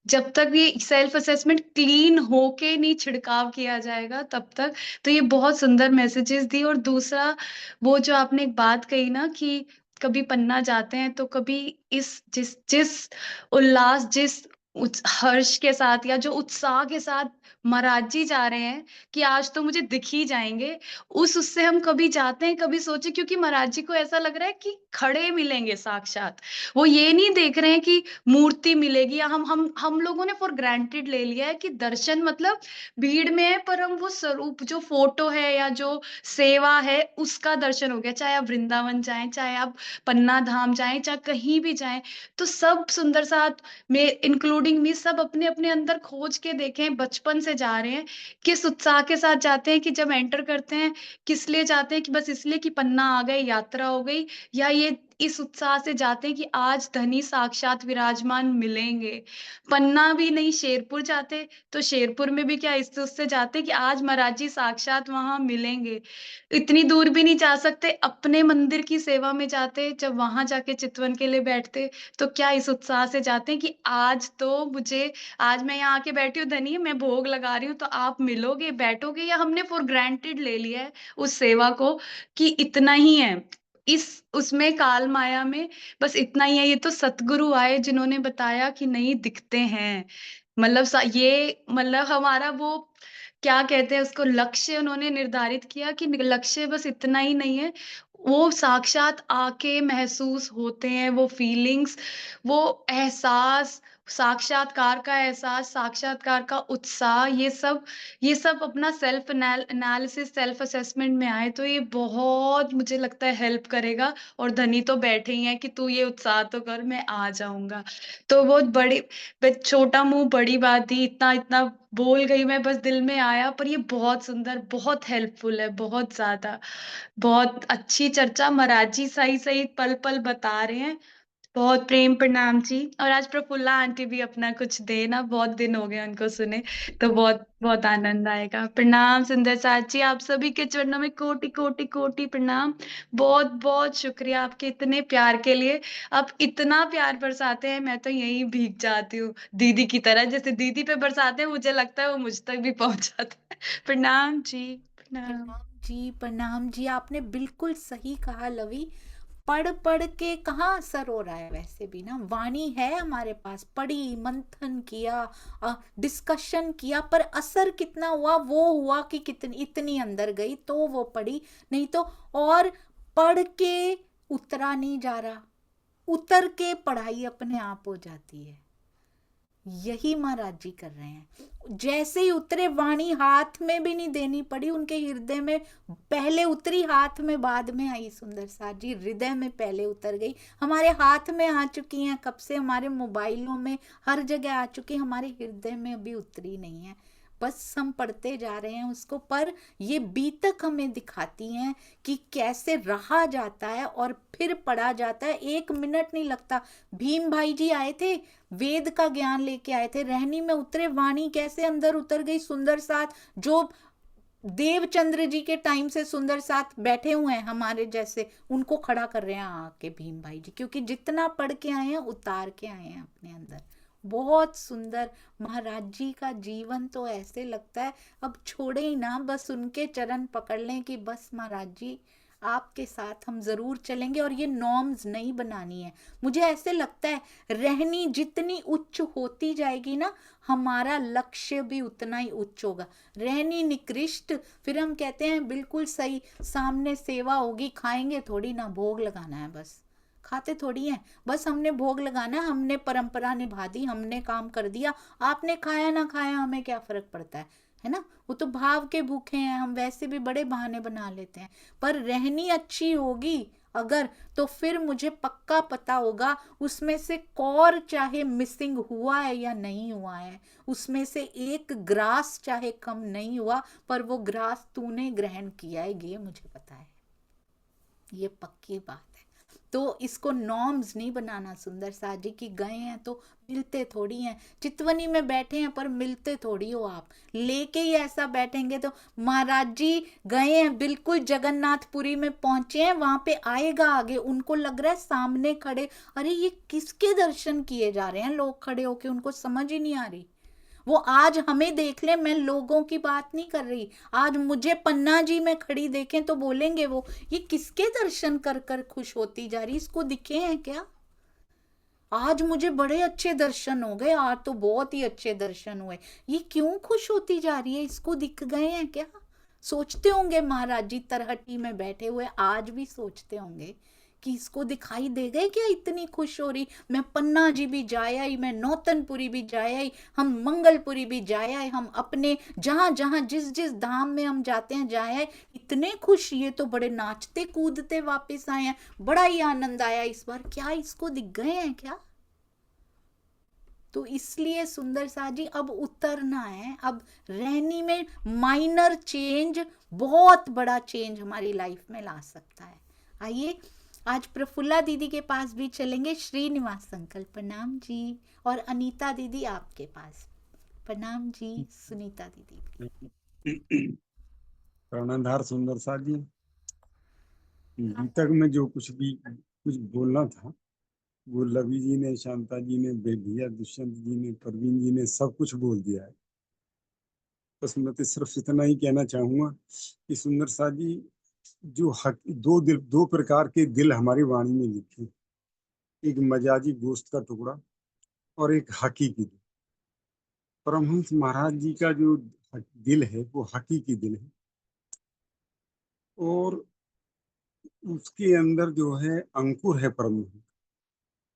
जब तक ये सेल्फ असेसमेंट क्लीन होके नहीं छिड़काव किया जाएगा, तब तक। तो ये बहुत सुंदर मैसेजेस दी। और दूसरा, वो जो आपने एक बात कही ना, कि कभी पन्ना जाते हैं तो कभी इस जिस जिस उल्लास, जिस हर्ष के साथ या जो उत्साह के साथ महाराज जी जा रहे हैं, कि आज तो मुझे दिख ही जाएंगे, उससे हम कभी जाते हैं, कभी सोचे, क्योंकि महाराज जी को ऐसा लग रहा है कि खड़े मिलेंगे साक्षात। वो ये नहीं देख रहे हैं कि मूर्ति मिलेगी, या हम लोगों ने फॉर ग्रांटेड ले लिया है कि दर्शन मतलब भीड़ में है, पर हम वो स्वरूप जो फोटो है या जो सेवा है उसका दर्शन हो गया। चाहे आप वृंदावन जाएं, चाहे आप पन्ना धाम जाएं, चाहे कहीं भी जाएं, तो सब सुंदर साथ में इंक्लूड इंक्लूडिंग मी, सब अपने अपने अंदर खोज के देखें, बचपन से जा रहे हैं, किस उत्साह के साथ जाते हैं कि जब एंटर करते हैं, किस लिए जाते हैं कि बस इसलिए कि पन्ना आ गए, यात्रा हो गई, या ये इस उत्साह से जाते हैं कि आज धनी साक्षात विराजमान मिलेंगे। पन्ना भी नहीं, शेरपुर जाते तो शेरपुर में भी क्या इस उससे जाते कि आज महाराज जी साक्षात वहां मिलेंगे। इतनी दूर भी नहीं जा सकते, अपने मंदिर की सेवा में जाते, जब वहां जाके चितवन के लिए बैठते तो क्या इस उत्साह से जाते हैं कि आज तो मुझे, आज मैं यहाँ आके बैठी हूँ धनी, मैं भोग लगा रही हूँ तो आप मिलोगे, बैठोगे, या हमने फॉर ग्रांटेड ले लिया है उस सेवा को कि इतना ही है इस उसमें काल माया में, बस इतना ही है। ये तो सतगुरु आए जिन्होंने बताया कि नहीं, दिखते हैं, मतलब ये मतलब हमारा वो क्या कहते हैं उसको, लक्ष्य उन्होंने निर्धारित किया कि लक्ष्य बस इतना ही नहीं है, वो साक्षात आके महसूस होते हैं, वो फीलिंग्स, वो एहसास, साक्षात्कार का एहसास, साक्षात्कार का उत्साह, ये सब अपना सेल्फ एनालिसिस, सेल्फ असेसमेंट में आए तो ये बहुत मुझे लगता है हेल्प करेगा। और धनी तो बैठे ही हैं कि तू ये उत्साह तो कर, मैं आ जाऊंगा। तो वो बड़ी, छोटा मुंह बड़ी बात थी, इतना इतना बोल गई मैं, बस दिल में आया, पर ये बहुत सुंदर, बहुत हेल्पफुल है, बहुत ज्यादा, बहुत अच्छी चर्चा। महाराज जी सही सही पल पल बता रहे हैं। बहुत प्रेम प्रणाम जी। और आज प्रफुल्ला आंटी भी अपना कुछ दे ना, बहुत दिन हो गए उनको सुने, तो बहुत बहुत आनंद आएगा। प्रणाम सुंदर साथ जी, आप सभी के चरणों में कोटि कोटि कोटि प्रणाम। बहुत बहुत शुक्रिया आपके इतने प्यार के लिए। आप इतना प्यार बरसाते हैं, मैं तो यही भीग जाती हूँ दीदी की तरह, जैसे दीदी पे बरसाते हैं, मुझे लगता है वो मुझ तक भी पहुंच जाता है। प्रणाम जी, प्रणाम। प्रणाम जी, प्रणाम जी, आपने बिल्कुल सही कहा लवी। पढ़ पढ़ के कहाँ असर हो रहा है, वैसे भी ना वाणी है हमारे पास, पढ़ी, मंथन किया, डिस्कशन किया, पर असर कितना हुआ, वो हुआ कि कितनी इतनी अंदर गई तो वो पढ़ी, नहीं तो और पढ़ के उतरा नहीं जा रहा, उतर के पढ़ाई अपने आप हो जाती है। यही महाराज जी कर रहे हैं। जैसे ही उतरे, वाणी हाथ में भी नहीं देनी पड़ी, उनके हृदय में पहले उतरी, हाथ में बाद में आई। सुंदर साथ जी हृदय में पहले उतर गई, हमारे हाथ में आ चुकी हैं कब से, हमारे मोबाइलों में हर जगह आ चुकी, हमारे हृदय में अभी उतरी नहीं है, बस हम पढ़ते जा रहे हैं उसको। पर ये बीतक हमें दिखाती हैं कि कैसे रहा जाता है और फिर पढ़ा जाता है, 1 मिनट नहीं लगता। भीम भाई जी आए थे, वेद का ज्ञान लेके आए थे, रहनी में उतरे, वाणी कैसे अंदर उतर गई। सुंदर साथ जो देवचंद्र जी के टाइम से सुंदर साथ बैठे हुए हैं हमारे जैसे, उनको खड़ा कर रहे हैं आके भीम भाई जी, क्योंकि जितना पढ़ के आए हैं उतार के आए हैं अपने अंदर। बहुत सुंदर महाराज जी का जीवन, तो ऐसे लगता है अब छोड़े ही ना, बस उनके चरण पकड़ लें कि बस महाराज जी आपके साथ हम जरूर चलेंगे। और ये नॉर्म्स नहीं बनानी है, मुझे ऐसे लगता है रहनी जितनी उच्च होती जाएगी ना, हमारा लक्ष्य भी उतना ही उच्च होगा। रहनी निकृष्ट, फिर हम कहते हैं बिल्कुल सही, सामने सेवा होगी, खाएंगे थोड़ी ना, भोग लगाना है, बस खाते थोड़ी हैं, बस हमने भोग लगाना है, हमने परंपरा निभा दी, हमने काम कर दिया, आपने खाया ना खाया हमें क्या फर्क पड़ता है ना। वो तो भाव के भूखे हैं, हम वैसे भी बड़े बहाने बना लेते हैं। पर रहनी अच्छी होगी अगर, तो फिर मुझे पक्का पता होगा उसमें से कौर चाहे मिसिंग हुआ है या नहीं हुआ है, उसमें से एक ग्रास चाहे कम नहीं हुआ, पर वो ग्रास तूने ग्रहण किया है, ये मुझे पता है, ये पक्की बात है। तो इसको नॉर्म्स नहीं बनाना। सुंदर साथ जी की गए हैं तो मिलते थोड़ी हैं, चितवनी में बैठे हैं पर मिलते थोड़ी हो आप, लेके ही ऐसा बैठेंगे तो महाराज जी गए हैं, बिल्कुल जगन्नाथपुरी में पहुंचे हैं, वहां पे आएगा आगे, उनको लग रहा है सामने खड़े, अरे ये किसके दर्शन किए जा रहे हैं लोग खड़े होके, उनको समझ ही नहीं आ रही। वो आज हमें देख ले, मैं लोगों की बात नहीं कर रही, आज मुझे पन्ना जी में खड़ी देखें तो बोलेंगे वो, ये किसके दर्शन कर कर खुश होती जा रही, इसको दिखे हैं क्या। आज मुझे बड़े अच्छे दर्शन हो गए, आज तो बहुत ही अच्छे दर्शन हुए, ये क्यों खुश होती जा रही है, इसको दिख गए हैं क्या। सोचते होंगे महाराज जी तरहटी में बैठे हुए, आज भी सोचते होंगे कि इसको दिखाई दे गए क्या इतनी खुश हो रही। मैं पन्ना जी भी जाया ही, मैं नौतनपुरी भी जाया ही, हम मंगलपुरी भी जाया है, हम अपने जहां जहां जिस जिस धाम में हम जाते हैं जाया है, इतने खुश, ये तो बड़े नाचते कूदते वापस आए हैं, बड़ा ही आनंद आया इस बार, क्या इसको दिख गए हैं क्या। तो इसलिए सुंदर साथ जी अब उतरना है, अब रहनी में माइनर चेंज बहुत बड़ा चेंज हमारी लाइफ में ला सकता है। आइए आज प्रफुल्ला दीदी के पास भी चलेंगे। श्रीनिवास अंकल प्रणाम जी, और अनीता दीदी आपके पास प्रणाम जी, सुनीता दीदी। प्राणाधार सुंदर साथ जी, अभी तक में जो कुछ बोलना था वो लवी जी ने, शांता जी ने, भैया दुष्यंत जी ने, परवीन जी ने सब कुछ बोल दिया है। बस मैं तो सिर्फ इतना ही कहना चाहूंगा कि सुंदर साथ जी, जो दो प्रकार के दिल हमारी वाणी में लिखे, एक मजाजी गोश्त का टुकड़ा और एक हकीकी दिल। परमहंस महाराज जी का जो दिल है वो हकीकी दिल है, और उसके अंदर जो है अंकुर है परम।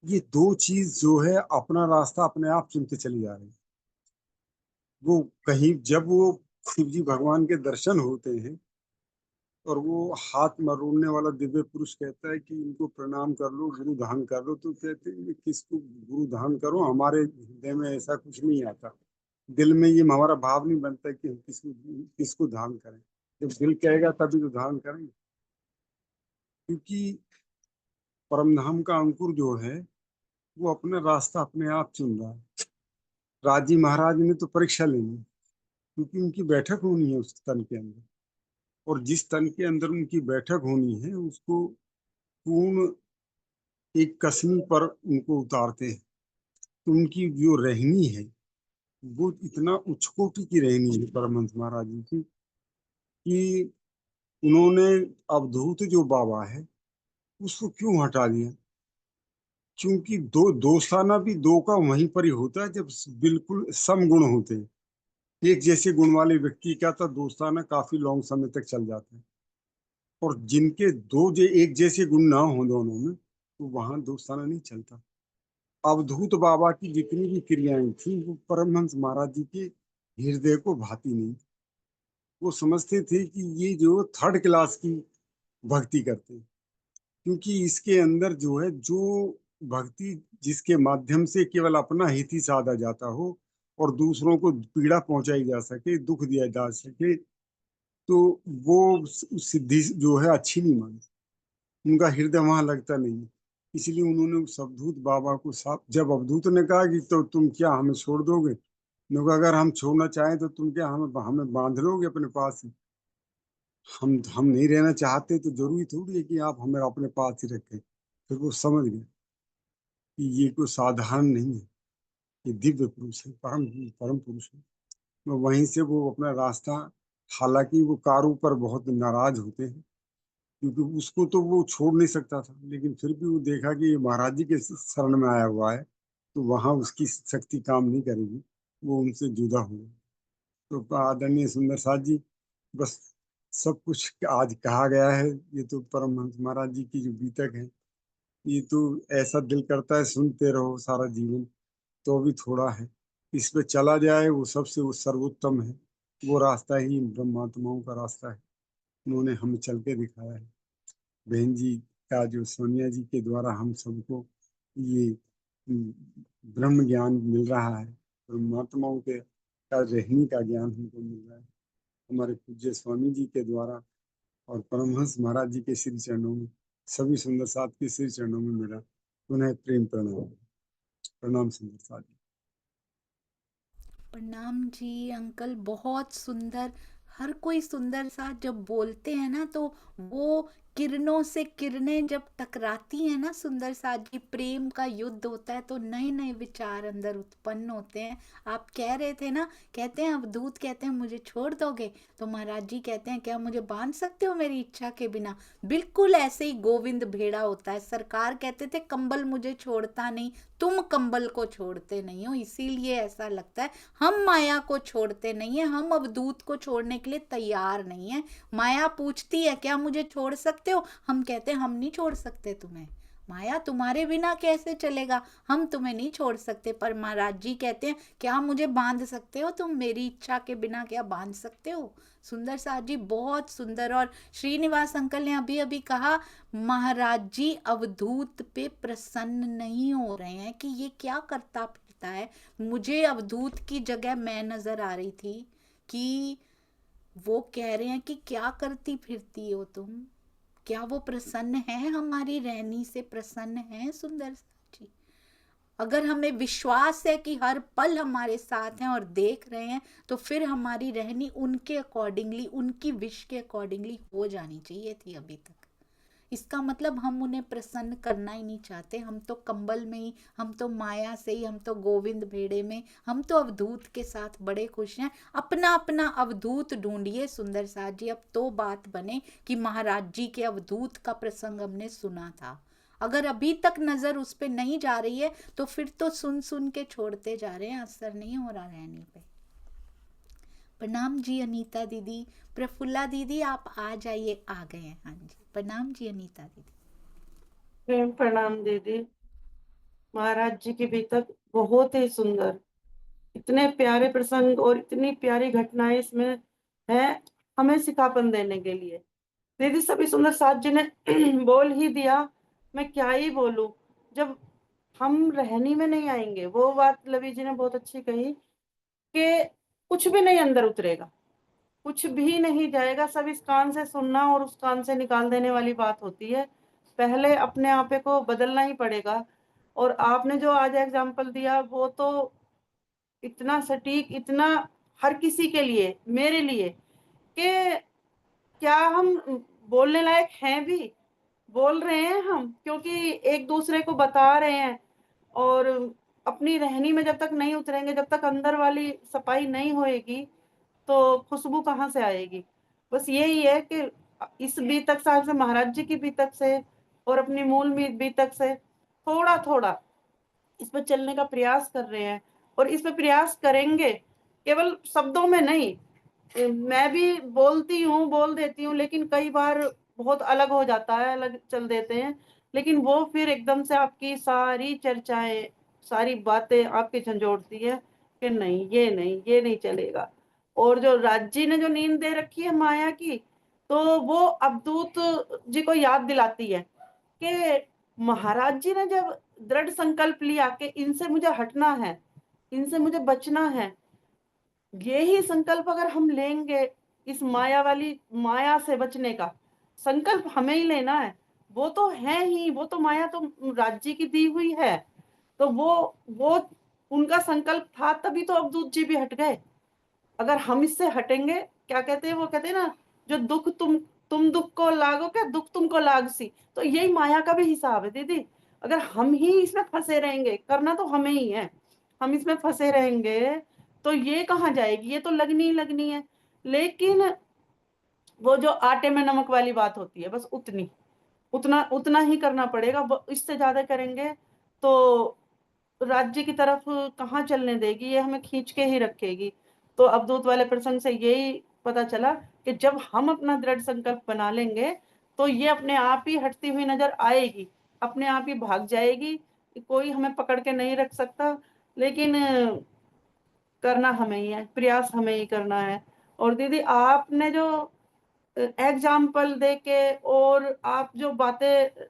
ये दो चीज जो है अपना रास्ता अपने आप चुनते चले जा रहे हैं। वो कहीं जब वो शिव जी भगवान के दर्शन होते हैं और वो हाथ मरोड़ने वाला दिव्य पुरुष कहता है कि इनको प्रणाम कर लो, गुरु धाम कर लो, तो कहते हैं किसको गुरु धाम करो, हमारे हृदय में ऐसा कुछ नहीं आता, दिल में ये हमारा भाव नहीं बनता कि हम किसको धाम करें। जब दिल कहेगा तभी तो धाम करेंगे, क्योंकि परम धाम का अंकुर जो है वो अपना रास्ता अपने आप चुन रहा है। राजी महाराज ने तो परीक्षा लेनी, क्योंकि उनकी बैठक होनी है उस तन के अंदर, और जिस तन के अंदर उनकी बैठक होनी है उसको पूर्ण एक कसमी पर उनको उतारते हैं। तो उनकी जो रहनी है वो इतना उच्च कोटि की रहनी है परमहंस महाराज जी की, कि उन्होंने अवधूत जो बाबा है उसको क्यों हटा दिया। क्योंकि दोस्ताना भी दो का वहीं पर ही होता है जब बिल्कुल समगुण होते हैं। एक जैसे गुण वाले व्यक्ति का तो दोस्ताना काफी लॉन्ग समय तक चल जाता है, और जिनके एक जैसे गुण ना हो दोनों में, तो वहां दोस्ताना नहीं चलता। अवधूत बाबा की जितनी भी क्रियाएं थी वो परमहंस महाराज जी के हृदय को भाती नहीं। वो समझते थे कि ये जो थर्ड क्लास की भक्ति करते हैं, क्योंकि इसके अंदर जो है जो भक्ति जिसके माध्यम से केवल अपना हित ही साधा जाता हो और दूसरों को पीड़ा पहुंचाई जा सके, दुख दिया जा सके, तो वो सिद्धि जो है अच्छी नहीं मानती, उनका हृदय वहां लगता नहीं। इसलिए उन्होंने उस अवधूत बाबा को साफ, जब अवधूत ने कहा कि तो तुम क्या हमें छोड़ दोगे, उन्होंने कहा अगर हम छोड़ना चाहें तो तुम क्या हमें हमें बांध लोगे अपने पास ही। हम नहीं रहना चाहते तो जरूरी थोड़ी है कि आप हमें अपने पास ही रखें। फिर वो समझ गए कि ये कोई साधारण नहीं है, ये दिव्य पुरुष है, परम परम पुरुष है। तो वहीं से वो अपना रास्ता, हालांकि वो कारू पर बहुत नाराज होते हैं, क्योंकि उसको तो वो छोड़ नहीं सकता था, लेकिन फिर भी वो देखा कि ये महाराज जी के शरण में आया हुआ है, तो वहां उसकी शक्ति काम नहीं करेगी, वो उनसे जुदा हो गया। तो आदरणीय सुंदर साथ जी, बस सब कुछ आज कहा गया है। ये तो परमहंस महाराज जी की जो बीतक है, ये तो ऐसा दिल करता है सुनते रहो सारा जीवन, तो भी थोड़ा है, इस पे चला जाए वो सबसे वो सर्वोत्तम है। वो रास्ता ही ब्रह्मात्माओं का रास्ता है, उन्होंने हमें चल के दिखाया है। बहन जी का जो सोनिया जी के द्वारा हम सबको ये ब्रह्म ज्ञान मिल रहा है, परमात्माओं के का रहने का ज्ञान हमको मिल रहा है हमारे पूज्य स्वामी जी के द्वारा, और परमहंस महाराज जी के श्री चरणों में, सभी सुंदर साथ के श्री चरणों में मेरा पुनः प्रेम प्रणाम। प्रणाम सुंदर साथ जी। प्रणाम जी अंकल, बहुत सुंदर। हर कोई सुंदर साथ जब बोलते हैं ना तो वो किरणों से किरणें जब टकराती हैं ना सुंदर साथ जी, प्रेम का युद्ध होता है तो नए नए विचार अंदर उत्पन्न होते हैं। आप कह रहे थे ना, कहते हैं अवधूत कहते हैं मुझे छोड़ दोगे, तो महाराज जी कहते हैं क्या मुझे बांध सकते हो मेरी इच्छा के बिना। बिल्कुल ऐसे ही गोविंद भेड़ा होता है। सरकार कहते थे कंबल मुझे छोड़ता नहीं, तुम कंबल को छोड़ते नहीं हो, इसीलिए ऐसा लगता है। हम माया को छोड़ते नहीं है, हम अवधूत को छोड़ने के लिए तैयार नहीं है। माया पूछती है क्या मुझे छोड़ सकते हो, हम कहते हैं हम नहीं छोड़ सकते तुम्हें। माया तुम्हारे बिना कैसे चलेगा, हम तुम्हें नहीं छोड़ सकते। पर महाराज जी कहते हैं क्या मुझे बांध सकते हो तुम, मेरी इच्छा के बिना क्या बांध सकते हो। सुंदर साथ जी बहुत सुंदर। और श्रीनिवास अंकल ने अभी अभी कहा महाराज जी अवधूत पे प्रसन्न नहीं हो रहे हैं कि ये क्या करता फिरता है। मुझे अवधूत की जगह मैं नजर आ रही थी कि वो कह रहे हैं कि क्या करती फिरती हो तुम, क्या वो प्रसन्न है हमारी रहनी से, प्रसन्न है सुंदर जी। अगर हमें विश्वास है कि हर पल हमारे साथ हैं और देख रहे हैं, तो फिर हमारी रहनी उनके अकॉर्डिंगली, उनकी विश के अकॉर्डिंगली हो जानी चाहिए थी अभी तक। इसका मतलब हम उन्हें प्रसन्न करना ही नहीं चाहते। हम तो कंबल में ही, हम तो माया से ही, हम तो गोविंद भेड़े में, हम तो अवधूत के साथ बड़े खुश हैं। अपना अपना अवधूत ढूंढिए सुंदर साथ जी। अब तो बात बने कि महाराज जी के अवधूत का प्रसंग हमने सुना था। अगर अभी तक नजर उस पे नहीं जा रही है तो फिर तो सुन सुन के छोड़ते जा रहे हैं, असर नहीं हो रहा रहने पे। प्रणाम जी अनीता दीदी। प्रफुल्ला दीदी आप आ जाइए, आ गए हैं। हाँ जी प्रणाम जी अनीता दीदी। प्रेम प्रणाम दीदी। महाराज जी की बीतक बहुत ही सुंदर, इतने प्यारे प्रसंग और इतनी प्यारी घटनाएं इसमें है हमें सिखापन देने के लिए। दीदी सभी सुंदर साथ जी ने बोल ही दिया, मैं क्या ही बोलूं। जब हम रहनी में नहीं आएंगे, वो बात लवी जी ने बहुत अच्छी कही कि कुछ भी नहीं अंदर उतरेगा, कुछ भी नहीं जाएगा, सब इस कान से सुनना और उस कान से निकाल देने वाली बात होती है। पहले अपने आप को बदलना ही पड़ेगा। और आपने जो आज एग्जाम्पल दिया वो तो इतना सटीक, इतना हर किसी के लिए, मेरे लिए, कि क्या हम बोलने लायक हैं भी, बोल रहे हैं हम, क्योंकि एक दूसरे को बता रहे हैं। और अपनी रहनी में जब तक नहीं उतरेंगे, जब तक अंदर वाली सफाई नहीं होएगी, तो खुशबू कहाँ से आएगी। बस यही है कि इस बीतक साहब से, महाराज जी की बीतक से और अपनी मूल बीतक से थोड़ा थोड़ा इस पर चलने का प्रयास कर रहे हैं। और इस पर प्रयास करेंगे, केवल शब्दों में नहीं। मैं भी बोलती हूँ, बोल देती हूँ, लेकिन कई बार बहुत अलग हो जाता है, अलग चल देते हैं। लेकिन वो फिर एकदम से आपकी सारी चर्चाएं, सारी बातें आपकी झंझोड़ती है कि नहीं, ये नहीं चलेगा। और जो राज्य ने जो नींद दे रखी है माया की, तो वो अवधूत जी को याद दिलाती है कि महाराज जी ने जब दृढ़ संकल्प लिया कि इनसे मुझे हटना है, इनसे मुझे बचना है, यही संकल्प अगर हम लेंगे, इस माया वाली माया से बचने का संकल्प हमें ही लेना है। वो तो है ही, वो तो माया तो राज्य की दी हुई है। तो वो उनका संकल्प था, तभी तो अवधूत जी भी हट गए। अगर हम इससे हटेंगे, क्या कहते हैं, वो कहते हैं ना, जो दुख तुम दुख को लागो, क्या दुख तुमको लाग सी। तो यही माया का भी हिसाब है दीदी। अगर हम ही इसमें फंसे रहेंगे, करना तो हमें ही है, हम इसमें फंसे रहेंगे तो ये कहाँ जाएगी, ये तो लगनी ही लगनी है। लेकिन वो जो आटे में नमक वाली बात होती है, बस उतना ही करना पड़ेगा। इससे ज्यादा करेंगे तो राज्य की तरफ कहाँ चलने देगी, ये हमें खींच के ही रखेगी। तो अवधूत वाले प्रसंग से यही पता चला कि जब हम अपना दृढ़ संकल्प बना लेंगे, तो ये अपने आप ही हटती हुई नजर आएगी, अपने आप ही भाग जाएगी। कोई हमें पकड़ के नहीं रख सकता। लेकिन करना हमें ही है, प्रयास हमें ही करना है। और दीदी आपने जो एग्जाम्पल देके और आप जो बातें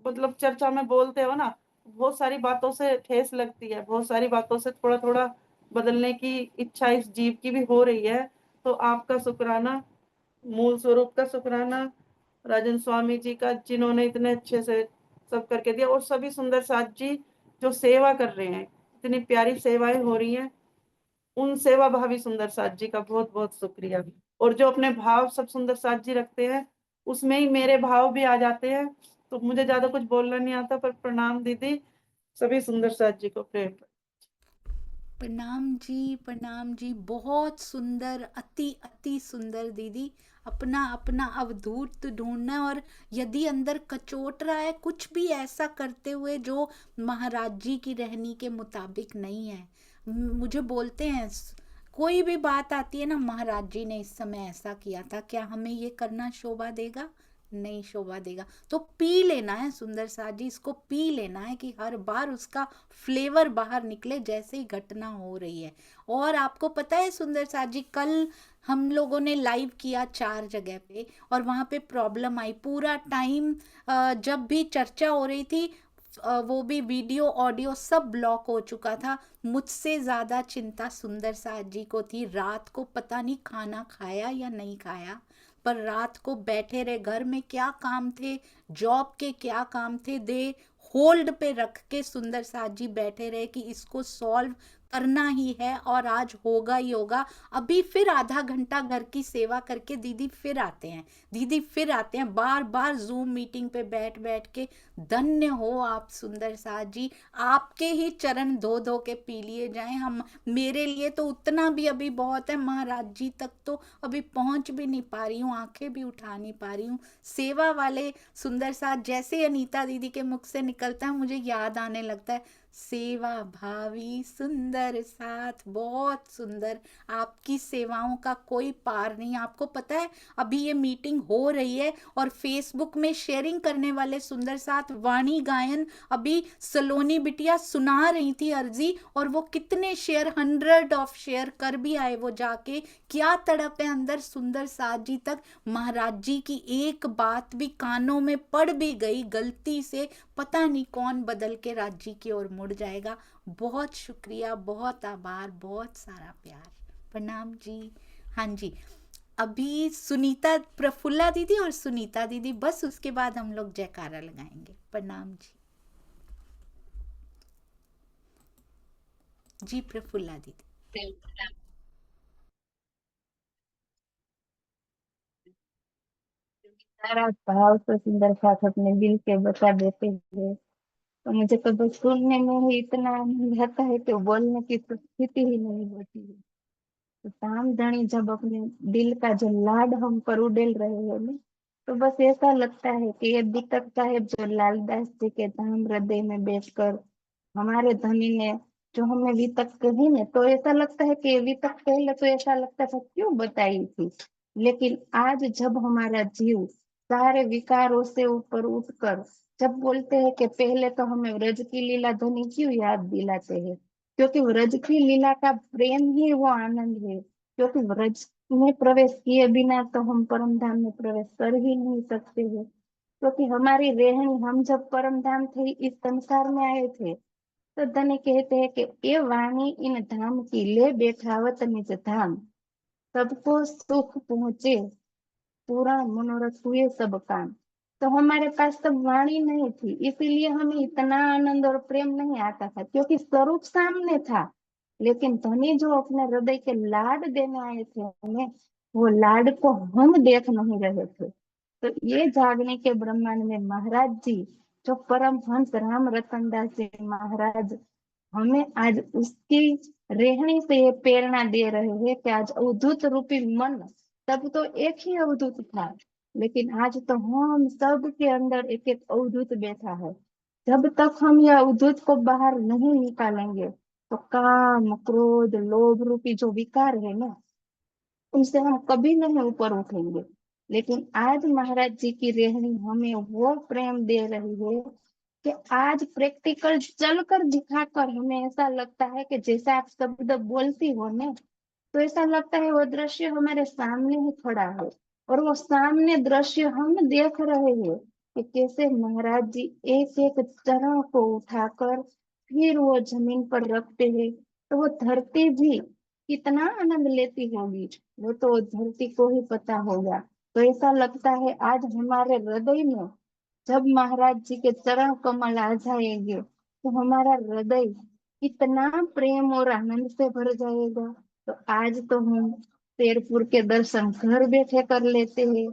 मतलब चर्चा में बोलते हो ना, बहुत सारी बातों से ठेस लगती है, बहुत सारी बातों से थोड़ा थोड़ा बदलने की इच्छा इस जीव की भी हो रही है। तो आपका शुक्राना, मूल स्वरूप का शुक्राना, राजन स्वामी जी का, जिन्होंने इतने अच्छे से सब करके दिया। और सभी सुंदर साथ जी जो सेवा कर रहे हैं, इतनी प्यारी सेवाएं हो रही हैं, उन सेवा भावी सुंदर साथ जी का बहुत बहुत शुक्रिया। और जो अपने भाव सब सुंदर साथ जी रखते हैं, उसमें ही मेरे भाव भी आ जाते हैं। तो मुझे ज्यादा कुछ बोलना नहीं आता, पर प्रणाम दीदी, सभी सुंदर साथ जी को प्रेम। प्रणाम जी, बहुत सुंदर, अति अति सुंदर दीदी। अपना अपना अवधूत ढूंढना, और यदि अंदर कचोट रहा है कुछ भी ऐसा करते हुए जो महाराज जी की रहनी के मुताबिक नहीं है, मुझे बोलते हैं कोई भी बात आती है ना, महाराज जी ने इस समय ऐसा किया था, क्या हमें ये करना शोभा देगा? नहीं शोभा देगा। तो पी लेना है सुंदर साथ जी, इसको पी लेना है कि हर बार उसका फ्लेवर बाहर निकले जैसे ही घटना हो रही है। और आपको पता है सुंदर साथ जी, कल हम लोगों ने लाइव किया 4 जगह पे, और वहाँ पे प्रॉब्लम आई पूरा टाइम। जब भी चर्चा हो रही थी वो भी वीडियो ऑडियो सब ब्लॉक हो चुका था। मुझसे ज़्यादा चिंता सुंदर साथ जी को थी। रात को पता नहीं खाना खाया या नहीं खाया, पर रात को बैठे रहे। घर में क्या काम थे, जॉब के क्या काम थे, दे होल्ड पे रख के सुंदर साथ जी बैठे रहे कि इसको सॉल्व करना ही है और आज होगा ही होगा। अभी फिर आधा घंटा घर की सेवा करके दीदी फिर आते हैं, दीदी फिर आते हैं, बार बार जूम मीटिंग पे बैठ बैठ के। धन्य हो आप सुंदर साथ जी, आपके ही चरण धो धो के पी लिए जाएं। हम, मेरे लिए तो उतना भी अभी बहुत है, महाराज जी तक तो अभी पहुंच भी नहीं पा रही हूँ, आंखें भी उठा नहीं पा रही हूँ। सेवा वाले सुंदर साथ जैसे अनीता दीदी के मुख से निकलता है मुझे याद आने लगता है, सेवा भावी सुंदर साथ। बहुत सुंदर, आपकी सेवाओं का कोई पार नहीं। आपको पता है अभी ये मीटिंग हो रही है और फेसबुक में शेयरिंग करने वाले सुंदर साथ वाणी गायन अभी सलोनी बिटिया सुना रही थी अर्जी, और वो कितने शेयर, 100 ऑफ शेयर कर भी आए वो जाके। क्या तड़प है अंदर सुंदर साथ जी तक। महाराज जी की एक बात भी कानों में पड़ भी गई गलती से, पता नहीं कौन बदल के राज जी की ओर मुड़ जाएगा। बहुत शुक्रिया, बहुत आभार, बहुत सारा प्यार, प्रणाम जी। हाँ जी, अभी सुनीता, प्रफुल्ला दीदी और सुनीता दीदी, बस उसके बाद हम लोग जयकारा लगाएंगे। प्रणाम जी। जी प्रफुल्ला दीदी। सारा भाव तो सुंदर साथ अपने दिल के बता देते हैं। तो मुझे तो बस सुनने में ही इतना आनंद आता है कि बोलने की तो स्थिति ही नहीं होती है। तो साम धनी जब अपने दिल का जो लाड हम पर उड़ेल रहे हैं ना, तो बस ऐसा लगता है कि ये दीपक साहेब जो लालदास जी के धाम हृदय में बैठकर हमारे धनी ने जो हमें वितक कही ने, तो ऐसा लगता है कि ये वितक पहले तो ऐसा लगता था क्यों बताई थी, लेकिन आज जब हमारा जीव सारे विकारों से ऊपर उठकर जब बोलते हैं कि पहले तो हमें व्रज की लीला धनी क्यों याद दिलाते हैं, क्योंकि व्रज की लीला का प्रेम ही वो आनंद है। क्योंकि व्रज में प्रवेश किए बिना तो हम परम धाम में प्रवेश कर ही नहीं सकते हैं। क्योंकि हमारी रहनी, हम जब परम धाम थे इस संसार में आए थे, तो धनी कहते हैं कि ये वाणी इन धाम की ले बैठावत निज धाम, सबको सुख पहुंचे पूरा मनोरथ हुए सब काम। तो हमारे पास तब वाणी नहीं थी, इसीलिए हमें इतना आनंद और प्रेम नहीं आता था, क्योंकि स्वरूप सामने था। लेकिन धनी जो अपने हृदय के लाड देने आए थे हमें, वो लाड को हम देख नहीं रहे थे। तो ये जागने के ब्रह्मांड में महाराज जी, जो परम हंस राम रतन दास जी महाराज, हमें आज उसकी रहनी से ये प्रेरणा दे रहे हैं कि आज अवधूत रूपी मन, तब तो एक ही अवधूत था, लेकिन आज तो हम सब के अंदर एक एक अवधूत बैठा है। जब तक हम यह अवधूत को बाहर नहीं निकालेंगे, तो काम क्रोध लोभ रूपी जो विकार है ना, उनसे हम कभी नहीं ऊपर उठेंगे। लेकिन आज महाराज जी की रहनी हमें वो प्रेम दे रही है कि आज प्रैक्टिकल चलकर दिखाकर हमें ऐसा लगता है कि जैसा आप शब्द बोलती हो ना, तो ऐसा लगता है वो दृश्य हमारे सामने ही खड़ा है, और वो सामने दृश्य हम देख रहे हैं कि कैसे महाराज जी एक एक चरण को उठाकर फिर वो जमीन पर रखते हैं। तो वो धरती भी कितना आनंद लेती होगी, वो तो धरती को ही पता होगा। तो ऐसा लगता है आज हमारे हृदय में जब महाराज जी के चरण कमल आ जाएंगे, तो हमारा हृदय कितना प्रेम और आनंद से भर जाएगा। तो आज तो हम शेरपुर के दर्शन घर बैठे कर लेते हैं।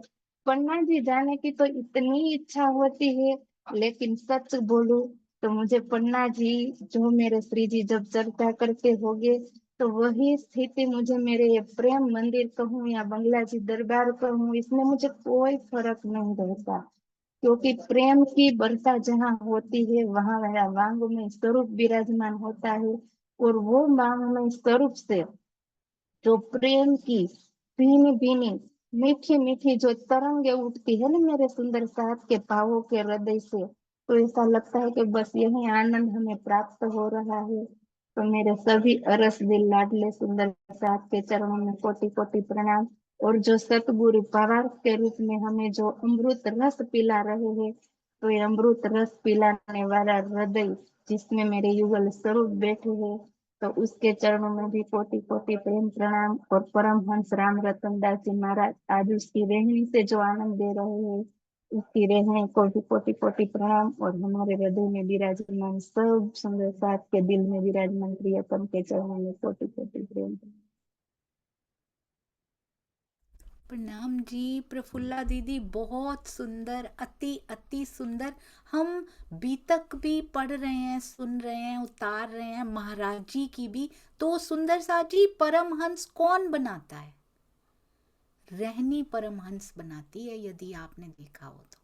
पन्ना जी जाने की तो इतनी इच्छा होती है, लेकिन सच बोलूं तो मुझे पन्ना जी, जो मेरे श्री जी जब चर्चा करते होंगे, तो वही स्थिति मुझे मेरे ये प्रेम मंदिर कहूँ या बंगला जी दरबार कहूँ, इसमें मुझे कोई फर्क नहीं रहता। क्योंकि प्रेम की वर्षा जहाँ होती है वहां वह वांग में स्वरूप विराजमान होता है, और वो वांग में स्वरूप से जो प्रेम की भीनी भीनी मीठी मीठी जो तरंगे उठती है ना मेरे सुंदर साथ के पावों के हृदय से, तो ऐसा लगता है कि बस यही आनंद हमें प्राप्त हो रहा है। तो मेरे सभी अरस दिल लाडले सुंदर साथ के चरणों में कोटि कोटि प्रणाम। और जो सतगुरु परार्थ के रूप में हमें जो अमृत रस पिला रहे हैं, तो ये अमृत रस पिलाने वाला हृदय जिसमें मेरे युगल स्वरूप बैठे हैं, तो उसके चरणों में भी कोटि कोटि प्रेम प्रणाम। और परमहंस राम रतन दास जी महाराज आज उसकी रहनी से जो आनंद दे रहे हैं, उसकी रहनी कोटि कोटि कोटि प्रणाम। और हमारे हृदय में विराजमान सब सुंदर साथ के दिल में विराजमान प्रियतम के चरणों में कोटि कोटि प्रेम प्रणाम। प्रणाम जी प्रफुल्ला दीदी, बहुत सुंदर, अति अति सुंदर। हम बीतक भी पढ़ रहे हैं, सुन रहे हैं, उतार रहे हैं महाराज जी की भी। तो सुंदर सा जी, परमहंस कौन बनाता है? रहनी परमहंस बनाती है, यदि आपने देखा हो तो।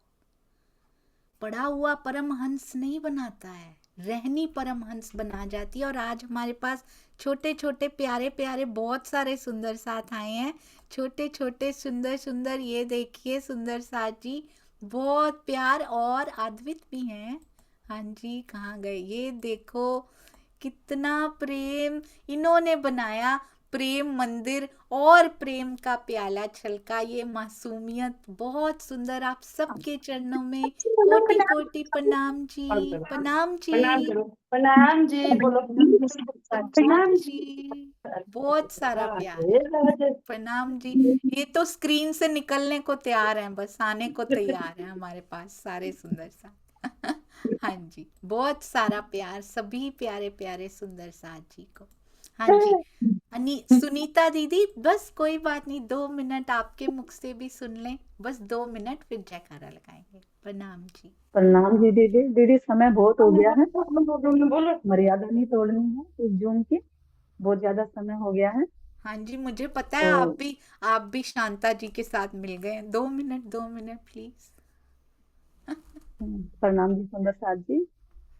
पढ़ा हुआ परमहंस नहीं बनाता है, रहनी परमहंस बना जाती है। और आज हमारे पास छोटे छोटे प्यारे प्यारे बहुत सारे सुंदर साथ आए हैं, छोटे छोटे सुंदर सुंदर। ये देखिए सुंदर साथ जी, बहुत प्यार, और अद्वित भी हैं। हाँ जी, कहाँ गए? ये देखो कितना प्रेम इन्होंने बनाया, प्रेम मंदिर और प्रेम का प्याला छलका। ये मासूमियत बहुत सुंदर। आप सबके चरणों में कोटि कोटि प्रणाम जी, प्रणाम प्रणाम जी, करो। प्रणाम जी, बोलो प्रणाम जी, बहुत सारा प्यार। प्रणाम जी। ये तो स्क्रीन से निकलने को तैयार हैं, बस आने को तैयार हैं हमारे पास सारे सुंदर सा। हाँ जी, बहुत सारा प्यार, सभी प्यारे प्यारे सुंदर साथ जी को। हाँ जी, सुनीता दीदी, बस कोई बात नहीं, 2 मिनट आपके मुख से भी सुन लें, बस 2 मिनट, फिर जयकारा लगाएंगे। प्रणाम जी। प्रणाम जी दीदी। दीदी समय बहुत हो गया है, बोलो। मर्यादा नहीं तोड़नी है इस जून की, बहुत ज्यादा समय हो गया है। हाँ जी, मुझे पता है, तो आप भी शांता जी के साथ मिल गए। 2 मिनट, 2 मिनट प्लीज। प्रणाम जी सुंदर साथ जी।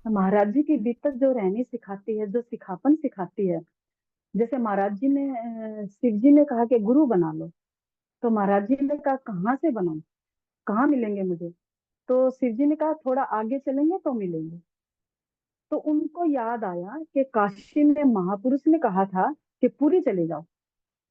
महाराज जी की बीतक जो रहनी सिखाती है, जो सिखापन सिखाती है, जैसे महाराज जी ने शिव जी ने कहा कि गुरु बना लो, तो महाराज जी ने कहा कहाँ से बनाऊं, कहाँ मिलेंगे मुझे? तो शिव जी ने कहा थोड़ा आगे चलेंगे तो मिलेंगे। तो उनको याद आया कि काशी में महापुरुष ने कहा था कि पूरी चले जाओ।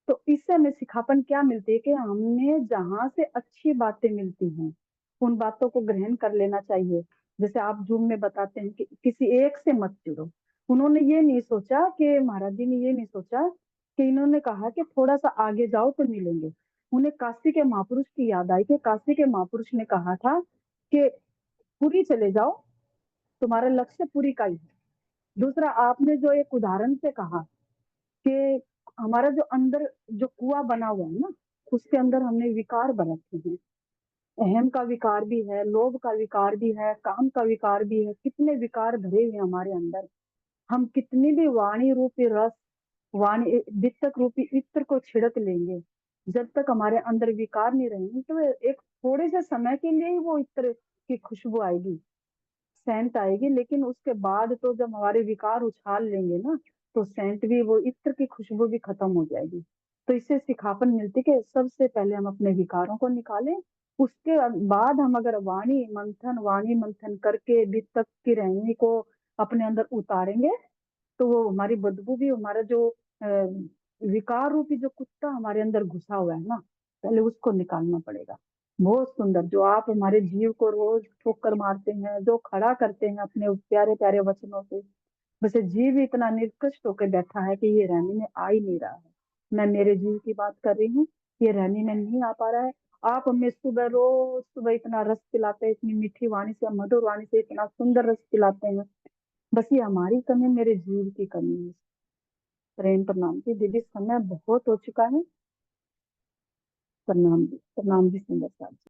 तो इससे हमें सिखापन क्या मिलती है कि हमें जहां से अच्छी बातें मिलती हैं उन बातों को ग्रहण कर लेना चाहिए। जैसे आप जूम में बताते हैं कि किसी एक से मत जुड़ो। उन्होंने ये नहीं सोचा कि महाराज जी ने ये नहीं सोचा कि इन्होंने कहा कि थोड़ा सा आगे जाओ तो मिलेंगे। उन्हें काशी के महापुरुष की याद आई कि काशी के महापुरुष ने कहा था कि पूरी चले जाओ, तुम्हारा लक्ष्य पूरी का ही है। दूसरा, आपने जो एक उदाहरण से कहा कि हमारा जो अंदर जो कुआं बना हुआ है ना, उसके अंदर हमने विकार बन रखे हैं। अहम का विकार भी है, लोभ का विकार भी है, काम का विकार भी है, कितने विकार भरे हुए हमारे अंदर। हम कितनी भी वाणी रूपी रस, वाणी वितक रूपी इत्र को छिड़क लेंगे, जब तक हमारे अंदर विकार नहीं रहेंगे तो एक थोड़े से समय के लिए ही वो इत्र की खुशबू आएगी, सेंट आएगी। लेकिन उसके बाद तो जब हमारे विकार उछाल लेंगे ना, तो सेंट भी, वो इत्र की खुशबू भी खत्म हो जाएगी। तो इससे सिखापन मिलती कि सबसे पहले हम अपने विकारों को निकालें, उसके बाद हम अगर वाणी मंथन करके वितक की रहनी को अपने अंदर उतारेंगे, तो वो हमारी बदबू भी, हमारा जो विकार रूपी जो कुत्ता हमारे अंदर घुसा हुआ है ना, पहले उसको निकालना पड़ेगा। बहुत सुंदर जो आप हमारे जीव को रोज ठोकर मारते हैं, जो खड़ा करते हैं अपने प्यारे प्यारे वचनों से। वैसे जीव इतना निर्कृष्ट होकर बैठा है कि ये रहने में आ ही नहीं रहा है। मैं मेरे जीव की बात कर रही हूँ, ये रहने में नहीं आ पा रहा है। आप हमें सुबह, रोज सुबह इतना रस पिलाते हैं, इतनी मीठी वाणी से, मधुर वाणी से इतना सुंदर रस पिलाते हैं। बस ये हमारी कमी, मेरे जीव की कमी है। प्रेम प्रणाम जी दीदी, समय बहुत हो चुका है। प्रणाम जी सुंदर साथ जी।